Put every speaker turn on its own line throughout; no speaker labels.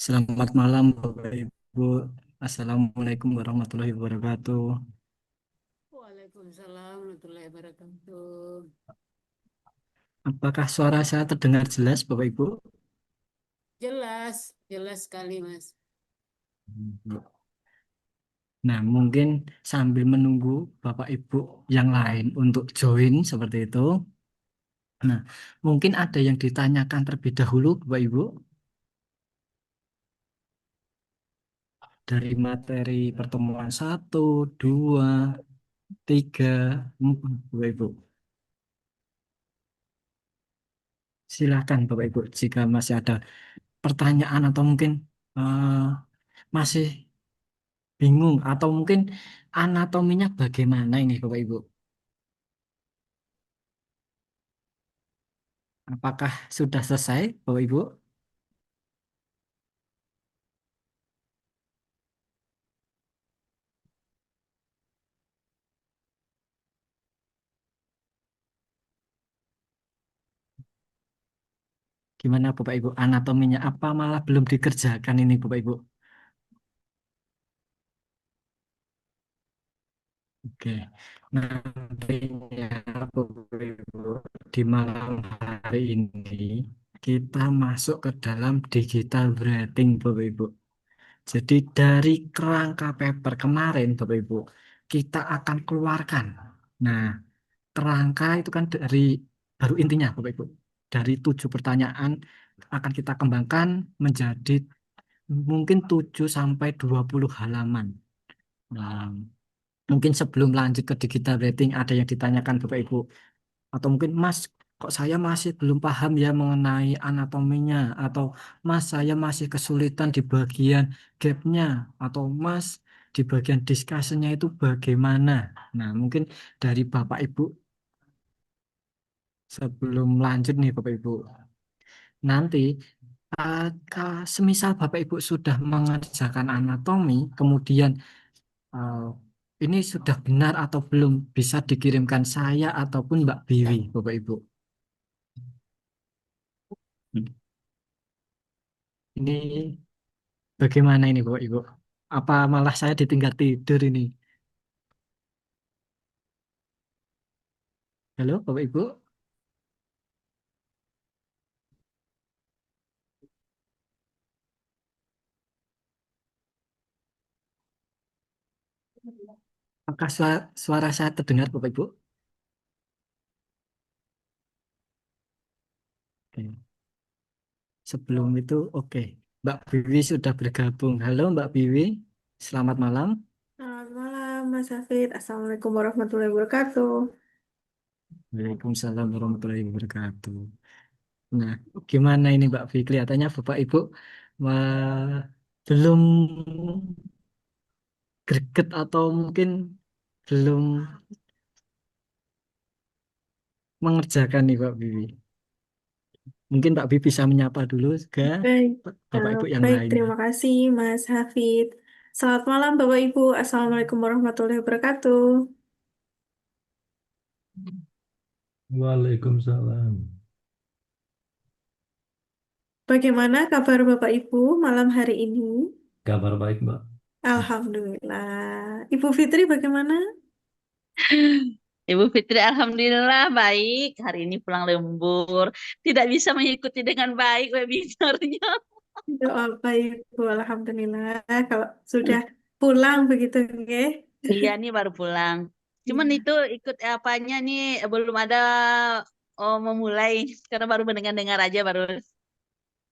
Selamat malam Bapak Ibu. Assalamualaikum warahmatullahi wabarakatuh.
Waalaikumsalam warahmatullahi wabarakatuh.
Apakah suara saya terdengar jelas Bapak Ibu?
Jelas, jelas sekali, Mas.
Nah, mungkin sambil menunggu Bapak Ibu yang lain untuk join seperti itu. Nah, mungkin ada yang ditanyakan terlebih dahulu Bapak Ibu dari materi pertemuan satu, 2, 3, 4 Bapak Ibu. Silakan Bapak Ibu jika masih ada pertanyaan atau mungkin eh, masih bingung atau mungkin anatominya bagaimana ini Bapak Ibu? Apakah sudah selesai Bapak Ibu? Gimana Bapak Ibu? Anatominya apa malah belum dikerjakan ini Bapak Ibu? Oke. Nantinya Bapak Ibu di malam hari ini kita masuk ke dalam digital writing Bapak Ibu. Jadi dari kerangka paper kemarin Bapak Ibu kita akan keluarkan. Nah, kerangka itu kan dari baru intinya Bapak Ibu. Dari 7 pertanyaan akan kita kembangkan menjadi mungkin 7 sampai 20 halaman. Nah, mungkin sebelum lanjut ke digital rating ada yang ditanyakan Bapak Ibu atau mungkin Mas kok saya masih belum paham ya mengenai anatominya atau Mas saya masih kesulitan di bagian gapnya atau Mas di bagian discussionnya itu bagaimana. Nah, mungkin dari Bapak Ibu sebelum lanjut nih Bapak Ibu. Nanti semisal Bapak Ibu sudah mengerjakan anatomi, kemudian eh, ini sudah benar atau belum bisa dikirimkan saya ataupun Mbak Biwi, Bapak Ibu. Ini bagaimana ini Bapak Ibu? Apa malah saya ditinggal tidur ini? Halo Bapak Ibu, apakah suara saya terdengar Bapak Ibu? Oke. Sebelum itu, oke. Mbak Biwi sudah bergabung. Halo Mbak Biwi, selamat malam.
Selamat malam, Mas Hafid. Assalamualaikum warahmatullahi wabarakatuh.
Waalaikumsalam warahmatullahi wabarakatuh. Nah, gimana ini Mbak Vi? Kelihatannya Bapak Ibu belum greget atau mungkin belum mengerjakan nih Mbak Bibi. Mungkin Mbak Bibi bisa menyapa dulu juga
Baik,
Bapak Ibu yang
baik,
lain.
terima kasih, Mas Hafid. Selamat malam, Bapak Ibu. Assalamualaikum warahmatullahi wabarakatuh.
Waalaikumsalam.
Bagaimana kabar Bapak Ibu malam hari ini?
Kabar baik, Mbak.
Alhamdulillah. Ibu Fitri bagaimana?
Ibu Fitri, Alhamdulillah baik. Hari ini pulang lembur. Tidak bisa mengikuti dengan baik webinarnya.
Doa baik, Bu. Alhamdulillah. Kalau sudah pulang begitu, nggih.
Iya, nih baru pulang. Cuman
Iya.
itu ikut apanya nih belum ada memulai. Karena baru mendengar-dengar aja baru.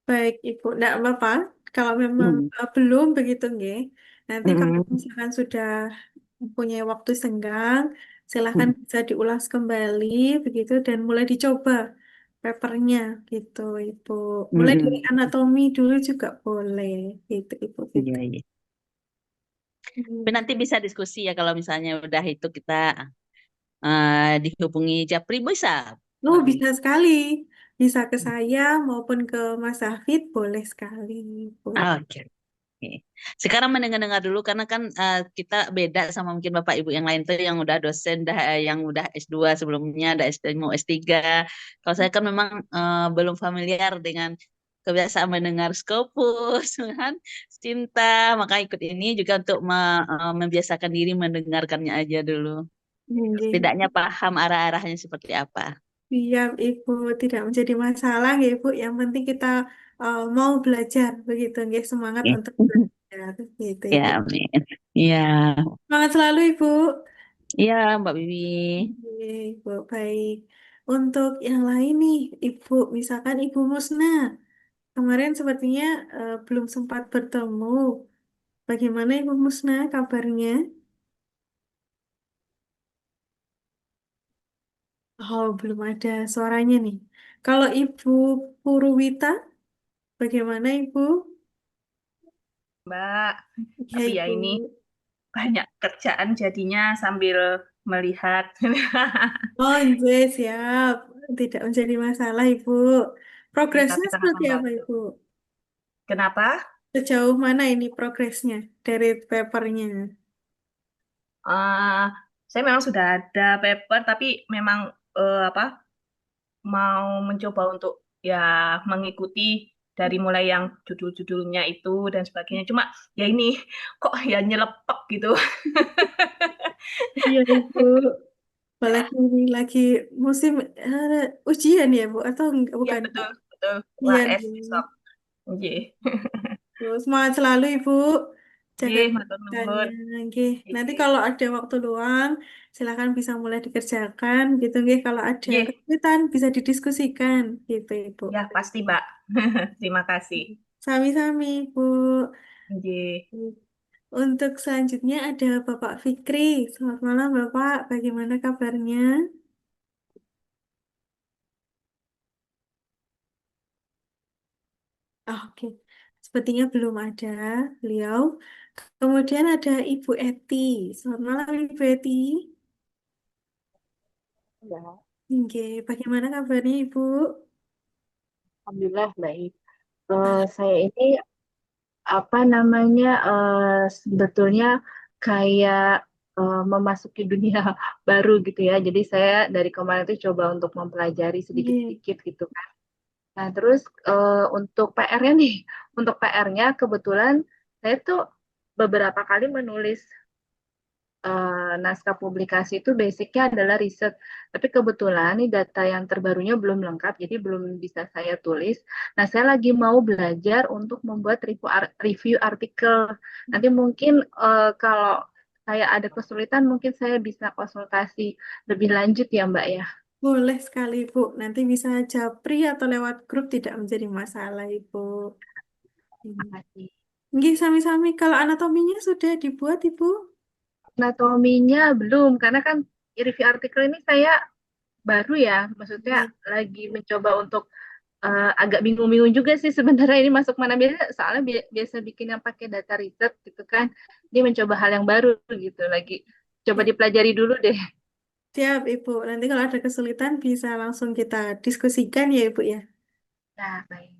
Baik, Ibu. Tidak apa-apa. Kalau memang
Hmm.
belum begitu, nggih. Nanti kalau
Mm-mm.
misalkan sudah mempunyai waktu senggang, silahkan
Mm.
bisa diulas kembali begitu dan mulai dicoba papernya gitu, Ibu. Mulai dari
Mm-mm.
anatomi dulu juga boleh, gitu, Ibu
Iya,
Fitri.
iya. Tapi
Hmm.
nanti bisa diskusi ya kalau misalnya udah itu kita dihubungi Japri bisa,
Oh,
Mbak Bi.
bisa sekali. Bisa ke saya maupun ke Mas Hafid, boleh sekali, Ibu.
Oke. Oke. Sekarang mendengar-dengar dulu karena kan kita beda sama mungkin Bapak Ibu yang lain tuh yang udah dosen, yang udah S2 sebelumnya, ada S3, mau S3. Kalau saya kan memang belum familiar dengan kebiasaan mendengar Scopus, kan? Cinta, maka ikut ini juga untuk membiasakan diri mendengarkannya aja dulu.
Nggih.
Setidaknya paham arah-arahnya seperti apa.
Siap, Ibu. Tidak menjadi masalah, ya, Ibu. Yang penting kita mau belajar, begitu. Nggih, semangat
Oke.
untuk belajar, gitu,
Ya,
Ibu.
amin. Ya,
Semangat selalu, Ibu.
ya, Mbak Bibi.
Oke, Ibu. Baik. Untuk yang lain nih, Ibu, misalkan Ibu Musna. Kemarin sepertinya belum sempat bertemu. Bagaimana Ibu Musna kabarnya? Oh, belum ada suaranya nih. Kalau Ibu Purwita, bagaimana Ibu?
Mbak.
Ya,
Tapi ya
Ibu.
ini banyak kerjaan jadinya sambil melihat.
Oh, iya, siap. Tidak menjadi masalah, Ibu. Progresnya
Tapi sangat
seperti apa,
membantu.
Ibu?
Kenapa?
Sejauh mana ini progresnya dari papernya?
Eh, saya memang sudah ada paper, tapi memang apa mau mencoba untuk ya mengikuti dari mulai yang judul-judulnya itu dan sebagainya. Cuma ya ini kok ya nyelepek gitu.
Iya, Ibu. Apalagi ini lagi musim ujian ya, Bu? Atau
Ya
bukan?
betul, betul.
Iya,
UAS
Bu.
besok. Oke.
Terus semangat selalu Ibu. Jaga
Oke, matur
kesehatannya.
nuwun.
Oke. Nanti
Oke.
kalau ada waktu luang, silakan bisa mulai dikerjakan gitu nggih. Kalau ada
Oke.
kesulitan bisa didiskusikan gitu Ibu.
Ya pasti, Mbak. Terima kasih.
Sami-sami Ibu.
Oke.
Untuk selanjutnya ada Bapak Fikri. Selamat malam Bapak. Bagaimana kabarnya? Ah, oke. Sepertinya belum ada beliau. Kemudian ada Ibu Eti. Selamat malam Ibu Eti.
Ya,
Oke, bagaimana kabarnya Ibu?
alhamdulillah baik. Saya ini apa namanya sebetulnya kayak memasuki dunia baru gitu ya. Jadi saya dari kemarin itu coba untuk mempelajari
Oke.
sedikit-sedikit gitu kan. Nah terus untuk PR-nya nih, untuk PR-nya kebetulan saya tuh beberapa kali menulis naskah publikasi itu basicnya adalah riset. Tapi kebetulan nih data yang terbarunya belum lengkap, jadi belum bisa saya tulis. Nah, saya lagi mau belajar untuk membuat review artikel. Nanti mungkin kalau saya ada kesulitan, mungkin saya bisa konsultasi lebih lanjut ya, Mbak ya.
Boleh sekali Ibu. Nanti bisa japri atau lewat grup tidak menjadi masalah Ibu. Hmm.
Makasih.
Nggih, sami-sami. Kalau anatominya sudah dibuat Ibu?
Anatominya belum, karena kan review artikel ini saya baru ya, maksudnya
Nggih.
lagi mencoba untuk agak bingung-bingung juga sih sebenarnya ini masuk mana biasa soalnya biasa bikin yang pakai data riset gitu kan dia mencoba hal yang baru gitu lagi coba
Ya,
dipelajari dulu deh.
siap Ibu. Nanti kalau ada kesulitan bisa langsung kita diskusikan ya Ibu ya.
Nah baik.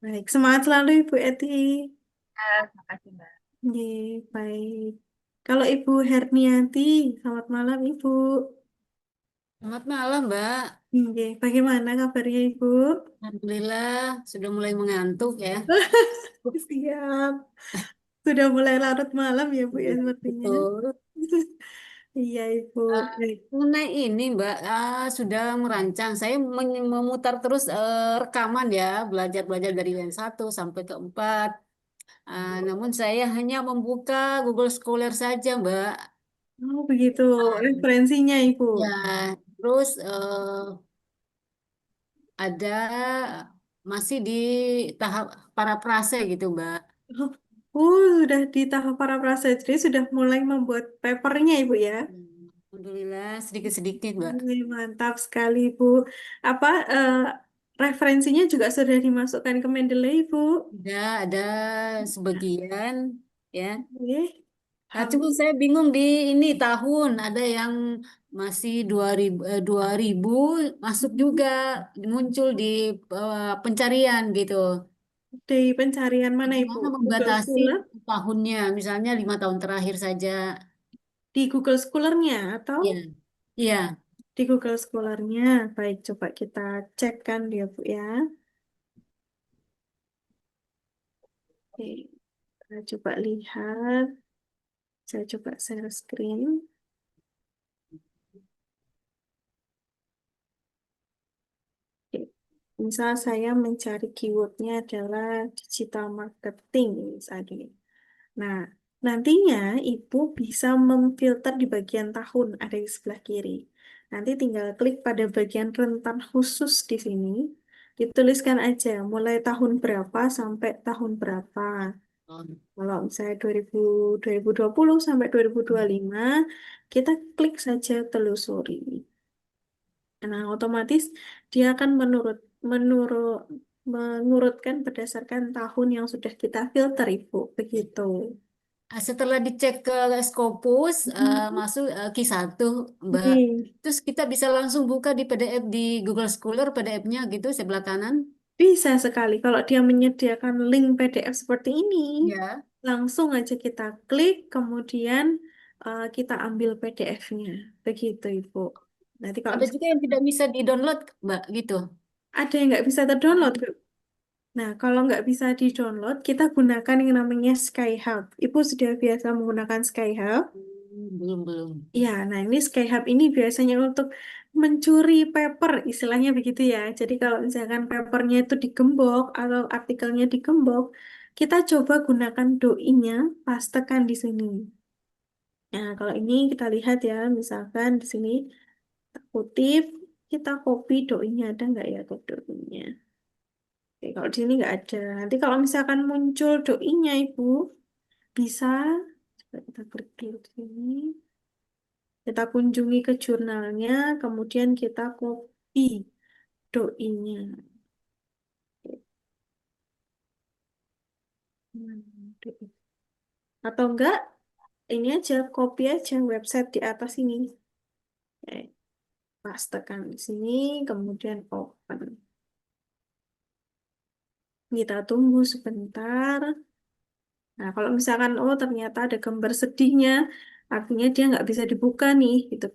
Baik, semangat selalu Ibu Eti.
Terima kasih Mbak.
Nggih, baik. Kalau Ibu Hernianti, selamat malam Ibu.
Selamat malam, Mbak.
Nggih, bagaimana kabarnya Ibu?
Alhamdulillah sudah mulai mengantuk ya.
Siap. Sudah mulai larut malam ya Bu ya sepertinya.
Betul.
Iya Ibu. Baik.
Mengenai ini, Mbak, sudah merancang. Saya memutar terus rekaman ya, belajar-belajar dari yang satu sampai ke empat. Namun saya hanya membuka Google Scholar saja, Mbak.
Oh begitu
Ah,
referensinya Ibu.
ya, terus ada masih di tahap parafrase gitu, Mbak.
Oh, sudah di tahap para prasetya sudah mulai membuat papernya Ibu ya.
Alhamdulillah sedikit-sedikit, Mbak.
Mantap sekali Ibu. Apa referensinya juga sudah dimasukkan ke Mendeley Ibu?
Ada sebagian ya.
Oke.
Cuma saya bingung di ini tahun ada yang masih 2000 masuk juga muncul di pencarian gitu.
Di pencarian mana Ibu?
Bagaimana
Google
membatasi
Scholar?
tahunnya, misalnya 5 tahun terakhir saja.
Di Google Scholar-nya atau
Iya, iya.
di Google Scholar-nya? Baik, coba kita cek kan ya Bu ya. Oke, kita coba lihat. Saya coba share screen. Oke. Misal saya mencari keywordnya adalah digital marketing misalnya. Nah, nantinya Ibu bisa memfilter di bagian tahun, ada di sebelah kiri. Nanti tinggal klik pada bagian rentan khusus di sini. Dituliskan aja mulai tahun berapa sampai tahun berapa.
Oh,
Kalau misalnya 2020 sampai 2025, kita klik saja telusuri. Nah, otomatis dia akan menurut mengurutkan berdasarkan tahun yang sudah kita filter, Ibu. Begitu.
Setelah dicek ke Scopus,
Mhm.
masuk Q1, Mbak.
Nih,
Terus kita bisa langsung buka di PDF di Google Scholar, PDF-nya gitu sebelah kanan.
bisa sekali kalau dia menyediakan link PDF seperti ini.
Ya.
Langsung aja kita klik, kemudian kita ambil PDF-nya. Begitu, Ibu. Nanti kalau
Ada juga
misalnya
yang tidak bisa di-download, Mbak, gitu.
ada yang nggak bisa terdownload, Bu. Nah, kalau nggak bisa di-download, kita gunakan yang namanya Skyhub. Ibu sudah biasa menggunakan Skyhub?
Belum, belum.
Ya, nah ini Skyhub ini biasanya untuk mencuri paper, istilahnya begitu ya. Jadi kalau misalkan papernya itu digembok atau artikelnya digembok, kita coba gunakan doi-nya, pastekan di sini. Nah, kalau ini kita lihat ya, misalkan di sini kita kutip, kita copy doi-nya, ada nggak ya doi-nya? Oke, kalau di sini nggak ada. Nanti kalau misalkan muncul doi-nya, Ibu, bisa, coba kita klik dulu di sini. Kita kunjungi ke jurnalnya, kemudian kita copy doi-nya. Doi. Atau enggak, ini aja, copy aja website di atas ini. Eh, pastekan di sini, kemudian open. Kita tunggu sebentar. Nah, kalau misalkan, oh ternyata ada gambar sedihnya, artinya dia nggak bisa dibuka nih, gitu.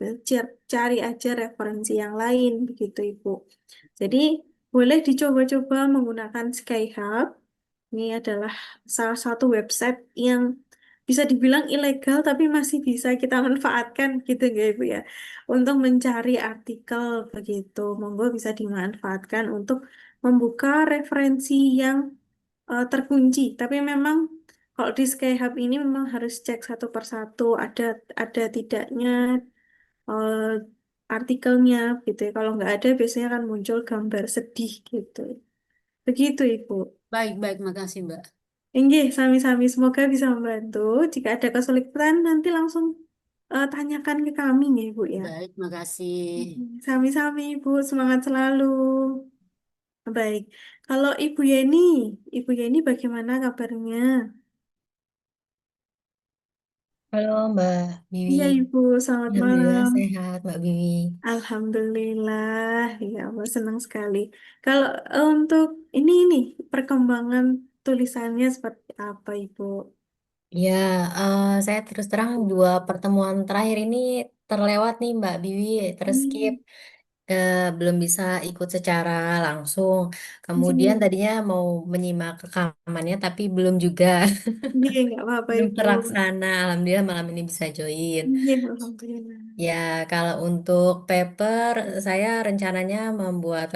Cari aja referensi yang lain, begitu Ibu. Jadi, boleh dicoba-coba menggunakan Skyhub. Ini adalah salah satu website yang bisa dibilang ilegal, tapi masih bisa kita manfaatkan, gitu nggak Ibu ya? Untuk mencari artikel, begitu. Monggo bisa dimanfaatkan untuk membuka referensi yang terkunci. Tapi memang kalau di Skyhub ini memang harus cek satu persatu ada tidaknya eh, artikelnya gitu ya. Kalau nggak ada biasanya akan muncul gambar sedih gitu. Begitu Ibu.
Baik, baik, makasih, Mbak.
Inggih, sami-sami semoga bisa membantu. Jika ada kesulitan nanti langsung tanyakan ke kami ya Ibu ya.
Baik, makasih.
Sami-sami Ibu, semangat selalu. Baik, kalau Ibu Yeni bagaimana kabarnya?
Halo Mbak Biwi,
Iya Ibu, selamat
Alhamdulillah
malam.
sehat Mbak Biwi.
Alhamdulillah, ya Allah senang sekali. Kalau untuk ini perkembangan tulisannya seperti apa Ibu?
Ya, saya terus terang dua pertemuan terakhir ini terlewat nih Mbak Biwi, terskip,
Hmm,
belum bisa ikut secara langsung. Kemudian
Gini,
tadinya mau menyimak rekamannya tapi belum juga,
ini nggak apa-apa
belum
Ibu.
terlaksana. Alhamdulillah malam ini bisa join.
Iya, Alhamdulillah.
Ya, kalau untuk paper, saya rencananya membuat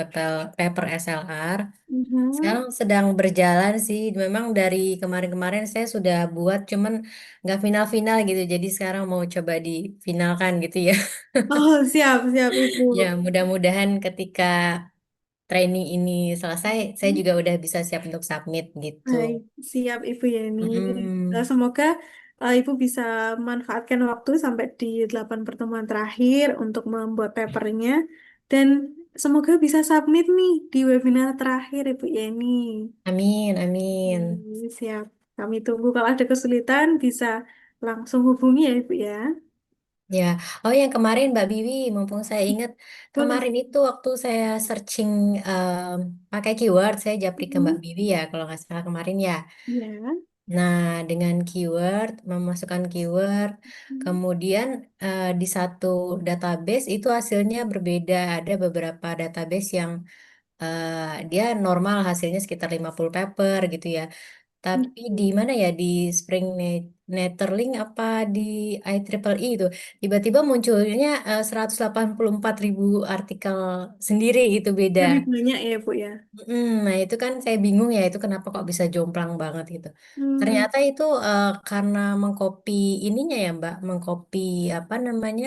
paper SLR.
Mhm.
Sekarang sedang berjalan sih. Memang dari kemarin-kemarin saya sudah buat, cuman nggak final-final gitu. Jadi sekarang mau coba difinalkan gitu ya.
Oh, siap, siap Ibu.
Ya, mudah-mudahan ketika training ini selesai, saya
Mhm.
juga udah bisa siap untuk submit gitu.
Baik, siap Ibu Yeni.
Mm-mm.
Semoga Ibu bisa manfaatkan waktu sampai di 8 pertemuan terakhir untuk membuat papernya dan semoga bisa submit nih di webinar terakhir Ibu Yeni.
Amin, amin.
Siap. Kami tunggu kalau ada kesulitan bisa langsung hubungi ya Ibu ya.
Ya, oh yang kemarin Mbak Biwi, mumpung saya ingat,
Boleh.
kemarin itu waktu saya searching pakai keyword, saya japri ke Mbak
Mhm.
Biwi ya, kalau nggak salah kemarin ya.
Ya.
Nah, dengan keyword, memasukkan keyword, kemudian di satu database itu hasilnya berbeda. Ada beberapa database yang dia normal hasilnya sekitar 50 paper gitu ya. Tapi di mana ya, di Netherlink apa di IEEE itu tiba-tiba munculnya 184.000 artikel sendiri, itu beda.
Lebih banyak ya, Bu ya.
Nah, itu kan saya bingung ya, itu kenapa kok bisa jomplang banget gitu.
Hmm,
Ternyata itu karena mengcopy ininya ya, Mbak, mengcopy apa namanya,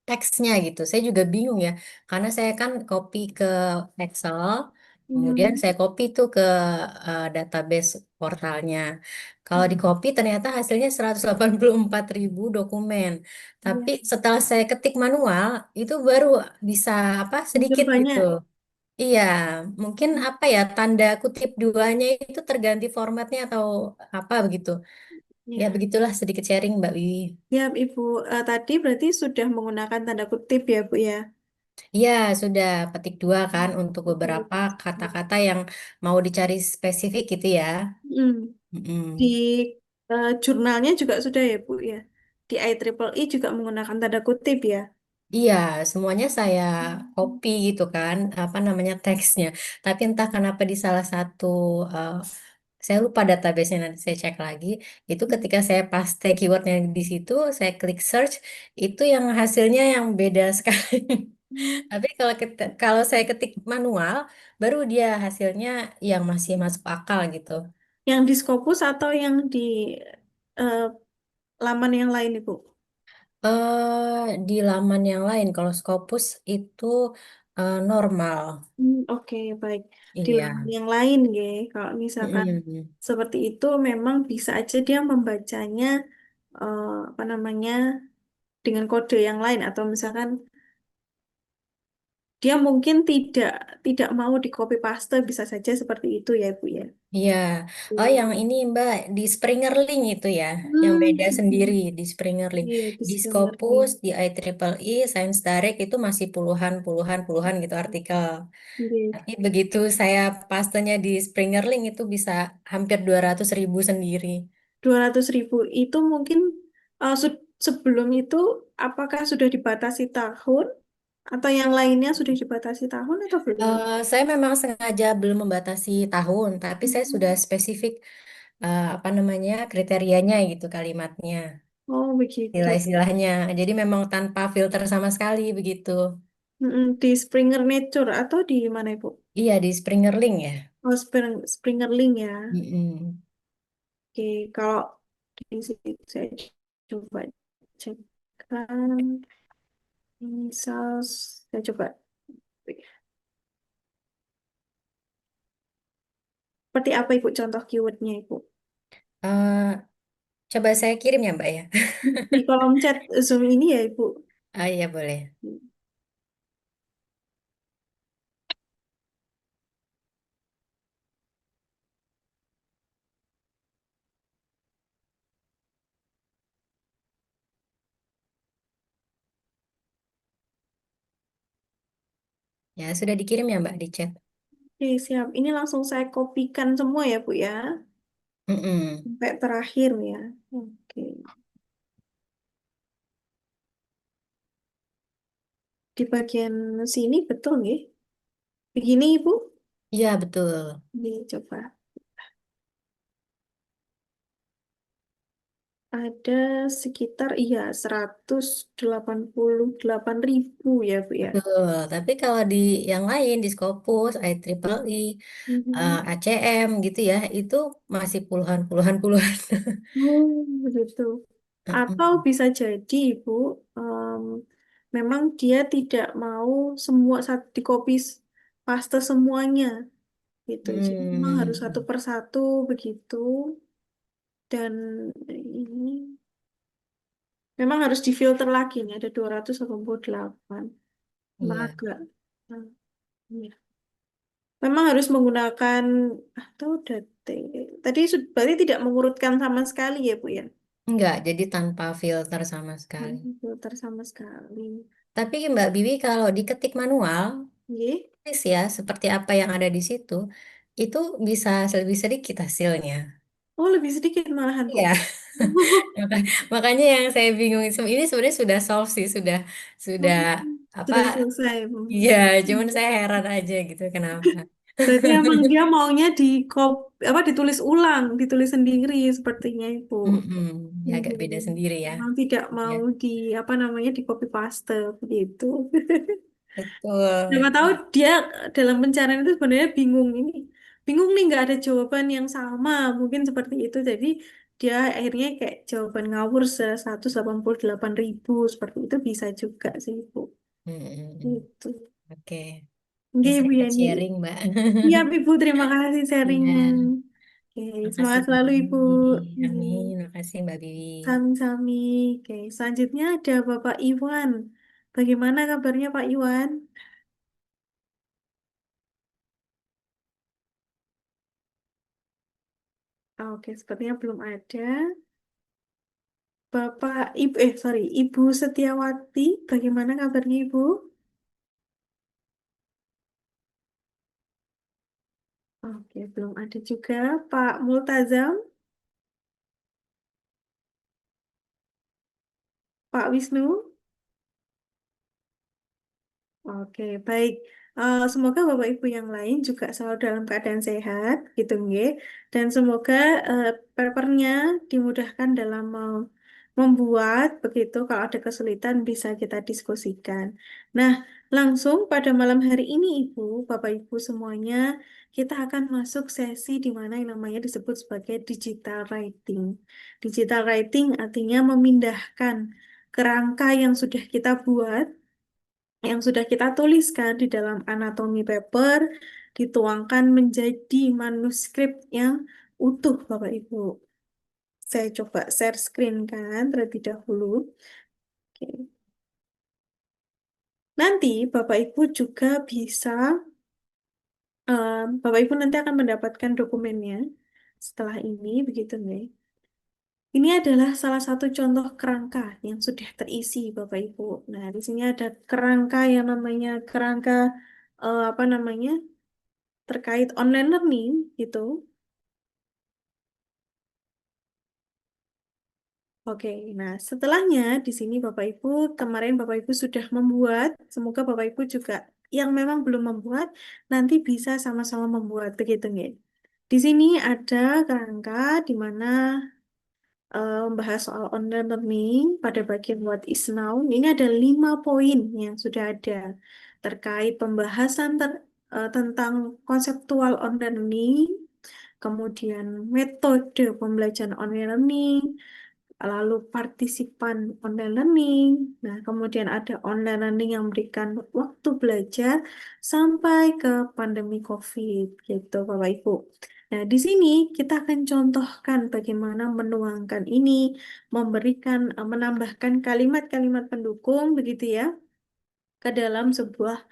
teksnya gitu. Saya juga bingung ya, karena saya kan copy ke Excel, kemudian
hmm,
saya copy tuh ke database portalnya. Kalau di
hmm,
copy ternyata hasilnya 184.000 dokumen. Tapi
ya.
setelah saya ketik manual, itu baru bisa apa,
Hampir
sedikit gitu.
banyak.
Iya, mungkin apa ya, tanda kutip duanya itu terganti formatnya atau apa begitu. Ya
Ya.
begitulah, sedikit sharing Mbak Wiwi.
Ya, Ibu, tadi berarti sudah menggunakan tanda kutip ya, Bu ya.
Iya, sudah petik dua kan untuk
Oke.
beberapa kata-kata yang mau dicari spesifik gitu ya.
Hmm. Di
Mm-mm.
jurnalnya juga sudah ya, Bu ya. Di IEEE juga menggunakan tanda kutip ya.
Iya, semuanya saya copy gitu kan, apa namanya, teksnya. Tapi entah kenapa di salah satu, eh, saya lupa database-nya, nanti saya cek lagi. Itu
Hmm.
ketika saya paste keywordnya di situ, saya klik search, itu yang hasilnya yang beda sekali. Tapi kalau saya ketik manual, baru dia hasilnya yang masih masuk akal gitu.
Yang di Scopus atau yang di eh, laman yang lain, Ibu?
Di laman yang lain, kalau Scopus itu normal.
Oke, baik. Di laman
Iya.
yang lain, ya. Kalau misalkan
Mm-mm.
seperti itu, memang bisa aja dia membacanya apa namanya dengan kode yang lain atau misalkan dia mungkin tidak mau di copy paste bisa saja seperti itu ya Bu ya.
Iya. Oh, yang
Hmm,
ini Mbak, di Springerlink itu ya, yang
hmm,
beda sendiri di Springerlink.
iya di
Di
Springerlink.
Scopus, di IEEE, Science Direct itu masih puluhan, puluhan, puluhan gitu artikel.
Iya.
Tapi begitu saya pastenya di Springerlink itu bisa hampir 200.000 sendiri.
200.000 itu mungkin sebelum itu apakah sudah dibatasi tahun atau yang lainnya sudah dibatasi tahun atau belum?
Saya memang sengaja belum membatasi tahun, tapi saya sudah
Hmm.
spesifik apa namanya, kriterianya gitu, kalimatnya,
Oh begitu.
istilah-istilahnya. Jadi memang tanpa filter sama sekali begitu.
Di Springer Nature atau di mana Ibu?
Iya, di Springerlink ya.
Oh Springerlink ya.
Mm-mm.
Oke, kalau di sini saya coba cek kan, misal saya coba seperti apa Ibu contoh keywordnya Ibu?
Eh, Coba saya kirim ya Mbak ya.
Di kolom chat Zoom ini ya Ibu.
Ah iya boleh. Ya sudah dikirim ya Mbak di chat.
Oke, siap. Ini langsung saya kopikan semua ya Bu ya.
Mm-mm.
Sampai terakhir ya. Oke. Di bagian sini betul nih. Begini Ibu.
Iya betul.
Ini coba. Ada sekitar iya 188.000 ya Bu ya.
Betul. Tapi kalau di yang lain, di Scopus, IEEE,
Mhm.
ACM gitu ya, itu masih puluhan, puluhan, puluhan.
Oh, begitu. Atau
Mm-mm.
bisa jadi, Bu, em, memang dia tidak mau semua di copy paste semuanya, gitu. Jadi memang harus satu
Hmm.
persatu begitu. Dan ini memang harus difilter lagi nih, ada 288. Memang
Iya.
agak, eh, iya. Memang harus menggunakan atau date. Tadi berarti tidak mengurutkan sama sekali ya, Bu ya?
Enggak, jadi tanpa filter sama sekali.
Filter sama sekali.
Tapi Mbak Bibi kalau diketik manual,
Nggih.
tulis ya seperti apa yang ada di situ, itu bisa lebih sedikit hasilnya.
Oh, lebih sedikit malahan, Bu.
Iya. Makanya yang saya bingung ini sebenarnya sudah solve sih, sudah
Oh,
apa?
sudah selesai, Bu.
Iya, cuman saya heran aja gitu kenapa.
Berarti emang dia maunya apa ditulis ulang, ditulis sendiri sepertinya Ibu.
Mm-mm. Ya agak beda
Mhm.
sendiri ya.
Emang tidak
Ya,
mau di apa namanya di copy paste begitu.
betul.
Siapa tahu dia dalam pencarian itu sebenarnya bingung ini. Bingung nih nggak ada jawaban yang sama. Mungkin seperti itu. Jadi dia akhirnya kayak jawaban ngawur 188.000 seperti itu bisa juga sih Bu.
Mm-mm.
Gitu.
Oke,
Oke
ya
Bu
selamat
Yani.
sharing, Mbak.
Iya Ibu terima kasih sharingnya.
Iya,
Oke,
makasih
semangat
Mbak
selalu Ibu.
Bibi.
Hmm,
Amin, makasih Mbak Bibi.
Sami-sami. Oke, selanjutnya ada Bapak Iwan. Bagaimana kabarnya Pak Iwan? Oke, sepertinya belum ada. Ibu Setiawati, bagaimana kabarnya Ibu? Oke, belum ada juga. Pak Multazam, Pak Wisnu. Oke, baik. Semoga Bapak Ibu yang lain juga selalu dalam keadaan sehat, gitu nggih. Dan semoga eh, papernya dimudahkan dalam membuat, begitu. Kalau ada kesulitan bisa kita diskusikan. Nah, langsung pada malam hari ini, Ibu, Bapak Ibu semuanya, kita akan masuk sesi di mana yang namanya disebut sebagai digital writing. Digital writing artinya memindahkan kerangka yang sudah kita buat yang sudah kita tuliskan di dalam anatomi paper dituangkan menjadi manuskrip yang utuh, Bapak Ibu. Saya coba share screen kan terlebih dahulu. Oke. Nanti Bapak Ibu juga bisa, Bapak Ibu nanti akan mendapatkan dokumennya setelah ini, begitu nih. Ini adalah salah satu contoh kerangka yang sudah terisi, Bapak Ibu. Nah, di sini ada kerangka yang namanya kerangka apa namanya? Terkait online learning gitu. Oke, nah setelahnya di sini Bapak Ibu, kemarin Bapak Ibu sudah membuat, semoga Bapak Ibu juga yang memang belum membuat, nanti bisa sama-sama membuat, begitu nggih. Di sini ada kerangka di mana membahas soal online learning pada bagian what is now. Ini ada 5 poin yang sudah ada terkait pembahasan tentang konseptual online learning, kemudian metode pembelajaran online learning, lalu partisipan online learning. Nah, kemudian ada online learning yang memberikan waktu belajar sampai ke pandemi COVID, gitu, Bapak Ibu. Nah, di sini kita akan contohkan bagaimana menuangkan ini, menambahkan kalimat-kalimat pendukung, begitu ya, ke dalam sebuah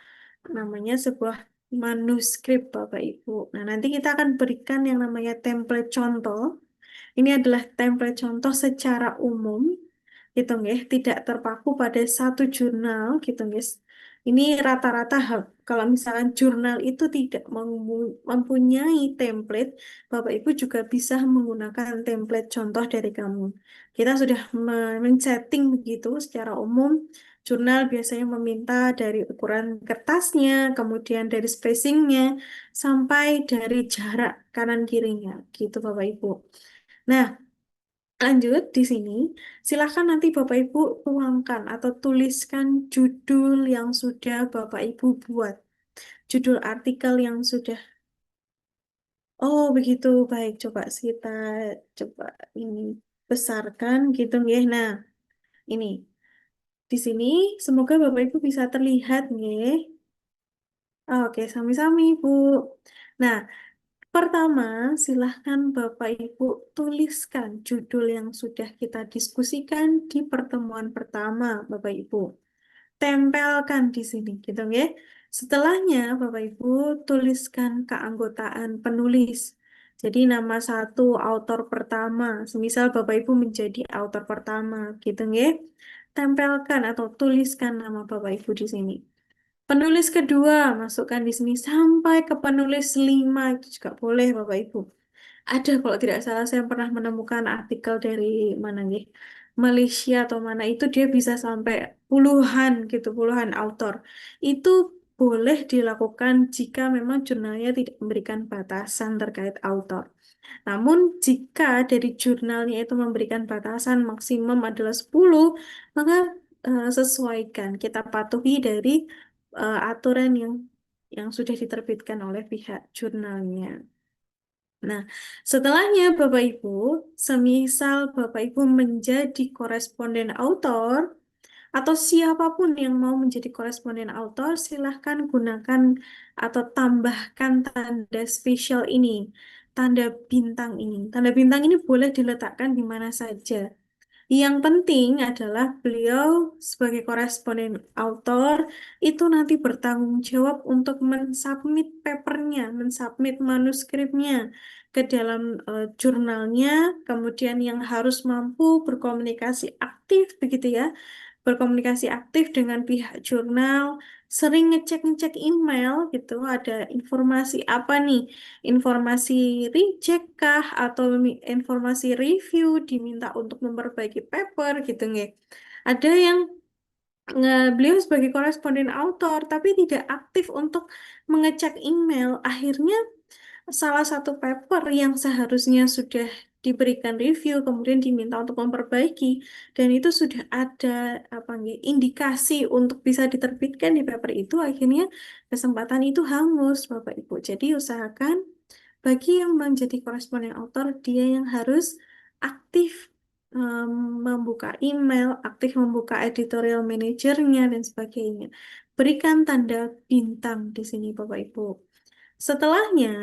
manuskrip, Bapak Ibu. Nah, nanti kita akan berikan yang namanya template contoh. Ini adalah template contoh secara umum, gitu nggih, tidak terpaku pada satu jurnal, gitu guys. Ini rata-rata kalau misalkan jurnal itu tidak mempunyai template, Bapak Ibu juga bisa menggunakan template contoh dari kamu. Kita sudah men-setting begitu secara umum. Jurnal biasanya meminta dari ukuran kertasnya, kemudian dari spacingnya, sampai dari jarak kanan kirinya, gitu Bapak Ibu. Nah, lanjut di sini, silakan nanti Bapak Ibu tuangkan atau tuliskan judul yang sudah Bapak Ibu buat. Judul artikel yang sudah. Oh, begitu. Baik, coba kita coba ini besarkan gitu ya. Nah, ini di sini semoga Bapak Ibu bisa terlihat nih. Oke, sami-sami, Bu. Nah, pertama, silahkan Bapak Ibu tuliskan judul yang sudah kita diskusikan di pertemuan pertama, Bapak Ibu. Tempelkan di sini, gitu ya. Setelahnya, Bapak Ibu tuliskan keanggotaan penulis. Jadi nama satu autor pertama, semisal Bapak Ibu menjadi autor pertama, gitu ya. Tempelkan atau tuliskan nama Bapak Ibu di sini. Penulis kedua, masukkan di sini sampai ke penulis 5 itu juga boleh Bapak Ibu. Ada kalau tidak salah saya pernah menemukan artikel dari mana nih? Malaysia atau mana itu dia bisa sampai puluhan gitu, puluhan autor. Itu boleh dilakukan jika memang jurnalnya tidak memberikan batasan terkait autor. Namun jika dari jurnalnya itu memberikan batasan maksimum adalah 10, maka sesuaikan, kita patuhi dari aturan yang sudah diterbitkan oleh pihak jurnalnya. Nah, setelahnya Bapak Ibu, semisal Bapak Ibu menjadi koresponden autor, atau siapapun yang mau menjadi koresponden autor, silahkan gunakan atau tambahkan tanda spesial ini, tanda bintang ini. Tanda bintang ini boleh diletakkan di mana saja. Yang penting adalah beliau sebagai koresponden autor itu nanti bertanggung jawab untuk mensubmit papernya, mensubmit manuskripnya ke dalam jurnalnya, kemudian yang harus mampu berkomunikasi aktif begitu ya, berkomunikasi aktif dengan pihak jurnal, sering ngecek-ngecek email gitu, ada informasi apa nih, informasi reject kah atau informasi review diminta untuk memperbaiki paper gitu nggak. Ada yang beliau sebagai koresponden autor tapi tidak aktif untuk mengecek email, akhirnya salah satu paper yang seharusnya sudah diberikan review kemudian diminta untuk memperbaiki dan itu sudah ada apa nggih, indikasi untuk bisa diterbitkan di paper itu, akhirnya kesempatan itu hangus Bapak Ibu. Jadi usahakan bagi yang menjadi koresponden autor, dia yang harus aktif em, membuka email, aktif membuka editorial manajernya dan sebagainya. Berikan tanda bintang di sini Bapak Ibu. Setelahnya,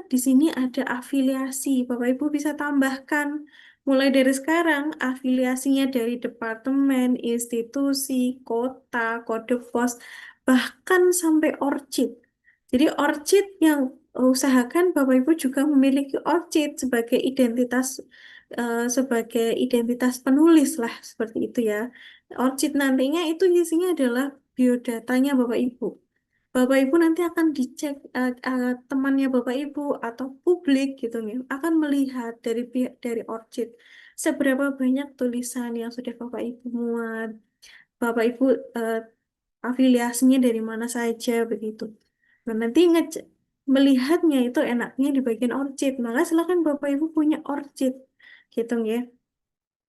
di sini ada afiliasi. Bapak Ibu bisa tambahkan mulai dari sekarang afiliasinya dari departemen, institusi, kota, kode pos, bahkan sampai orchid. Jadi orchid yang usahakan Bapak Ibu juga memiliki orchid sebagai identitas penulis lah seperti itu ya. Orchid nantinya itu isinya adalah biodatanya Bapak Ibu. Bapak Ibu nanti akan dicek temannya Bapak Ibu atau publik gitu nih akan melihat dari Orchid seberapa banyak tulisan yang sudah Bapak Ibu muat, Bapak Ibu eh, afiliasinya dari mana saja begitu. Nah, nanti melihatnya itu enaknya di bagian Orchid, maka silakan Bapak Ibu punya Orchid gitu ya.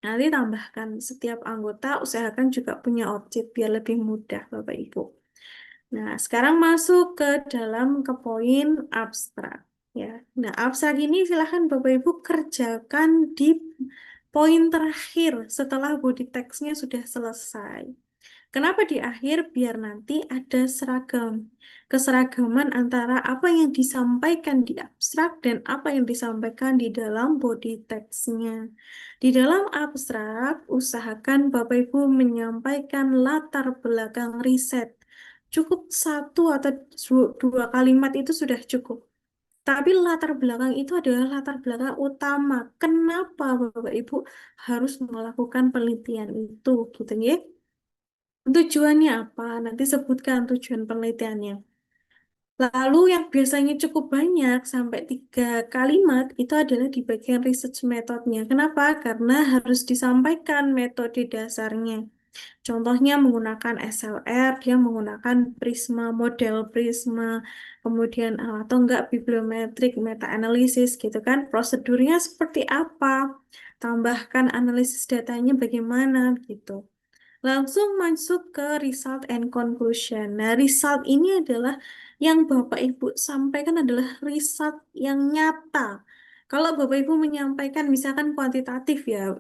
Nanti tambahkan setiap anggota usahakan juga punya Orchid biar lebih mudah Bapak Ibu. Nah, sekarang masuk ke poin abstrak ya. Nah, abstrak ini silahkan Bapak Ibu kerjakan di poin terakhir setelah body text-nya sudah selesai. Kenapa di akhir? Biar nanti ada keseragaman antara apa yang disampaikan di abstrak dan apa yang disampaikan di dalam body text-nya. Di dalam abstrak, usahakan Bapak Ibu menyampaikan latar belakang riset. Cukup satu atau dua kalimat itu sudah cukup. Tapi latar belakang itu adalah latar belakang utama. Kenapa Bapak Ibu harus melakukan penelitian itu, gitu ya? Tujuannya apa? Nanti sebutkan tujuan penelitiannya. Lalu yang biasanya cukup banyak, sampai 3 kalimat, itu adalah di bagian research methodnya. Kenapa? Karena harus disampaikan metode dasarnya. Contohnya menggunakan SLR, dia menggunakan prisma, model prisma, kemudian atau enggak bibliometrik, meta-analisis gitu kan. Prosedurnya seperti apa? Tambahkan analisis datanya bagaimana gitu. Langsung masuk ke result and conclusion. Nah, result ini adalah yang Bapak Ibu sampaikan adalah result yang nyata. Kalau Bapak Ibu menyampaikan misalkan kuantitatif ya,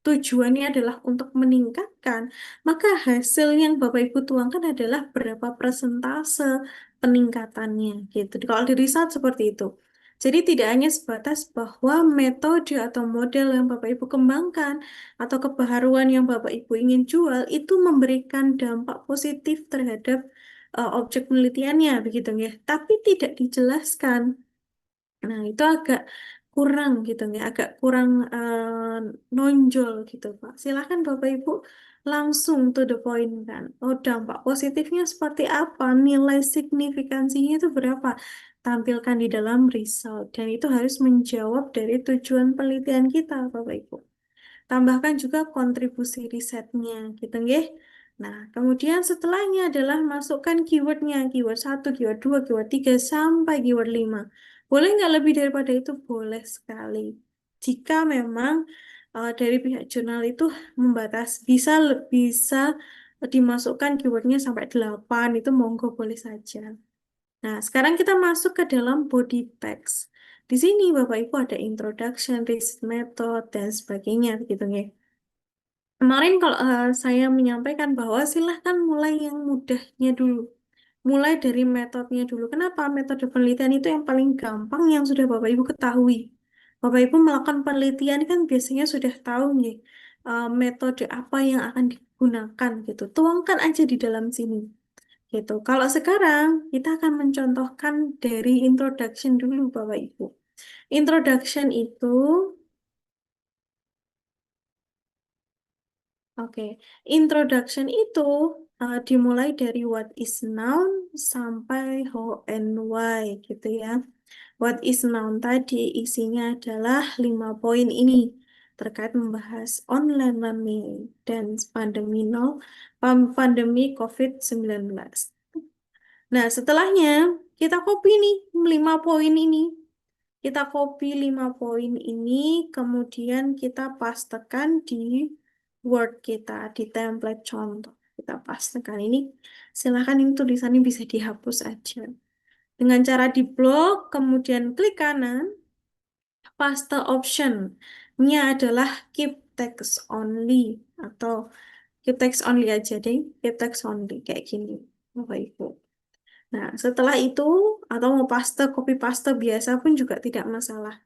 tujuannya adalah untuk meningkatkan, maka hasil yang Bapak Ibu tuangkan adalah berapa persentase peningkatannya gitu. Kalau di result seperti itu. Jadi tidak hanya sebatas bahwa metode atau model yang Bapak Ibu kembangkan atau kebaharuan yang Bapak Ibu ingin jual itu memberikan dampak positif terhadap objek penelitiannya begitu ya. Tapi tidak dijelaskan. Nah, itu agak kurang gitu ya, agak kurang nonjol gitu, Pak. Silakan Bapak Ibu langsung to the point kan. Oh, dampak positifnya seperti apa? Nilai signifikansinya itu berapa? Tampilkan di dalam result dan itu harus menjawab dari tujuan penelitian kita, Bapak Ibu. Tambahkan juga kontribusi risetnya gitu nggih. Nah, kemudian setelahnya adalah masukkan keywordnya, keyword 1, keyword 2, keyword 3, sampai keyword 5. Boleh nggak lebih daripada itu? Boleh sekali. Jika memang dari pihak jurnal itu bisa dimasukkan keywordnya sampai 8, itu monggo boleh saja. Nah, sekarang kita masuk ke dalam body text. Di sini Bapak Ibu ada introduction, research method, dan sebagainya, gitu ya. Kemarin kalau saya menyampaikan bahwa silahkan mulai yang mudahnya dulu. Mulai dari metodenya dulu. Kenapa? Metode penelitian itu yang paling gampang yang sudah Bapak Ibu ketahui. Bapak Ibu melakukan penelitian kan biasanya sudah tahu nih metode apa yang akan digunakan gitu. Tuangkan aja di dalam sini gitu. Kalau sekarang kita akan mencontohkan dari introduction dulu Bapak Ibu. Introduction itu Oke, introduction itu dimulai dari what is noun sampai how and why gitu ya. What is noun tadi isinya adalah 5 poin ini terkait membahas online learning dan pandemi COVID-19. Nah, setelahnya kita copy nih 5 poin ini. Kita copy 5 poin ini, kemudian kita pastekan di Word kita, di template contoh. Kita pastekan ini. Silahkan ini tulisannya bisa dihapus aja. Dengan cara di blok, kemudian klik kanan, paste option-nya adalah keep text only. Atau keep text only aja deh. Keep text only, kayak gini. Bapak Ibu. Nah, setelah itu, atau mau paste, copy paste biasa pun juga tidak masalah.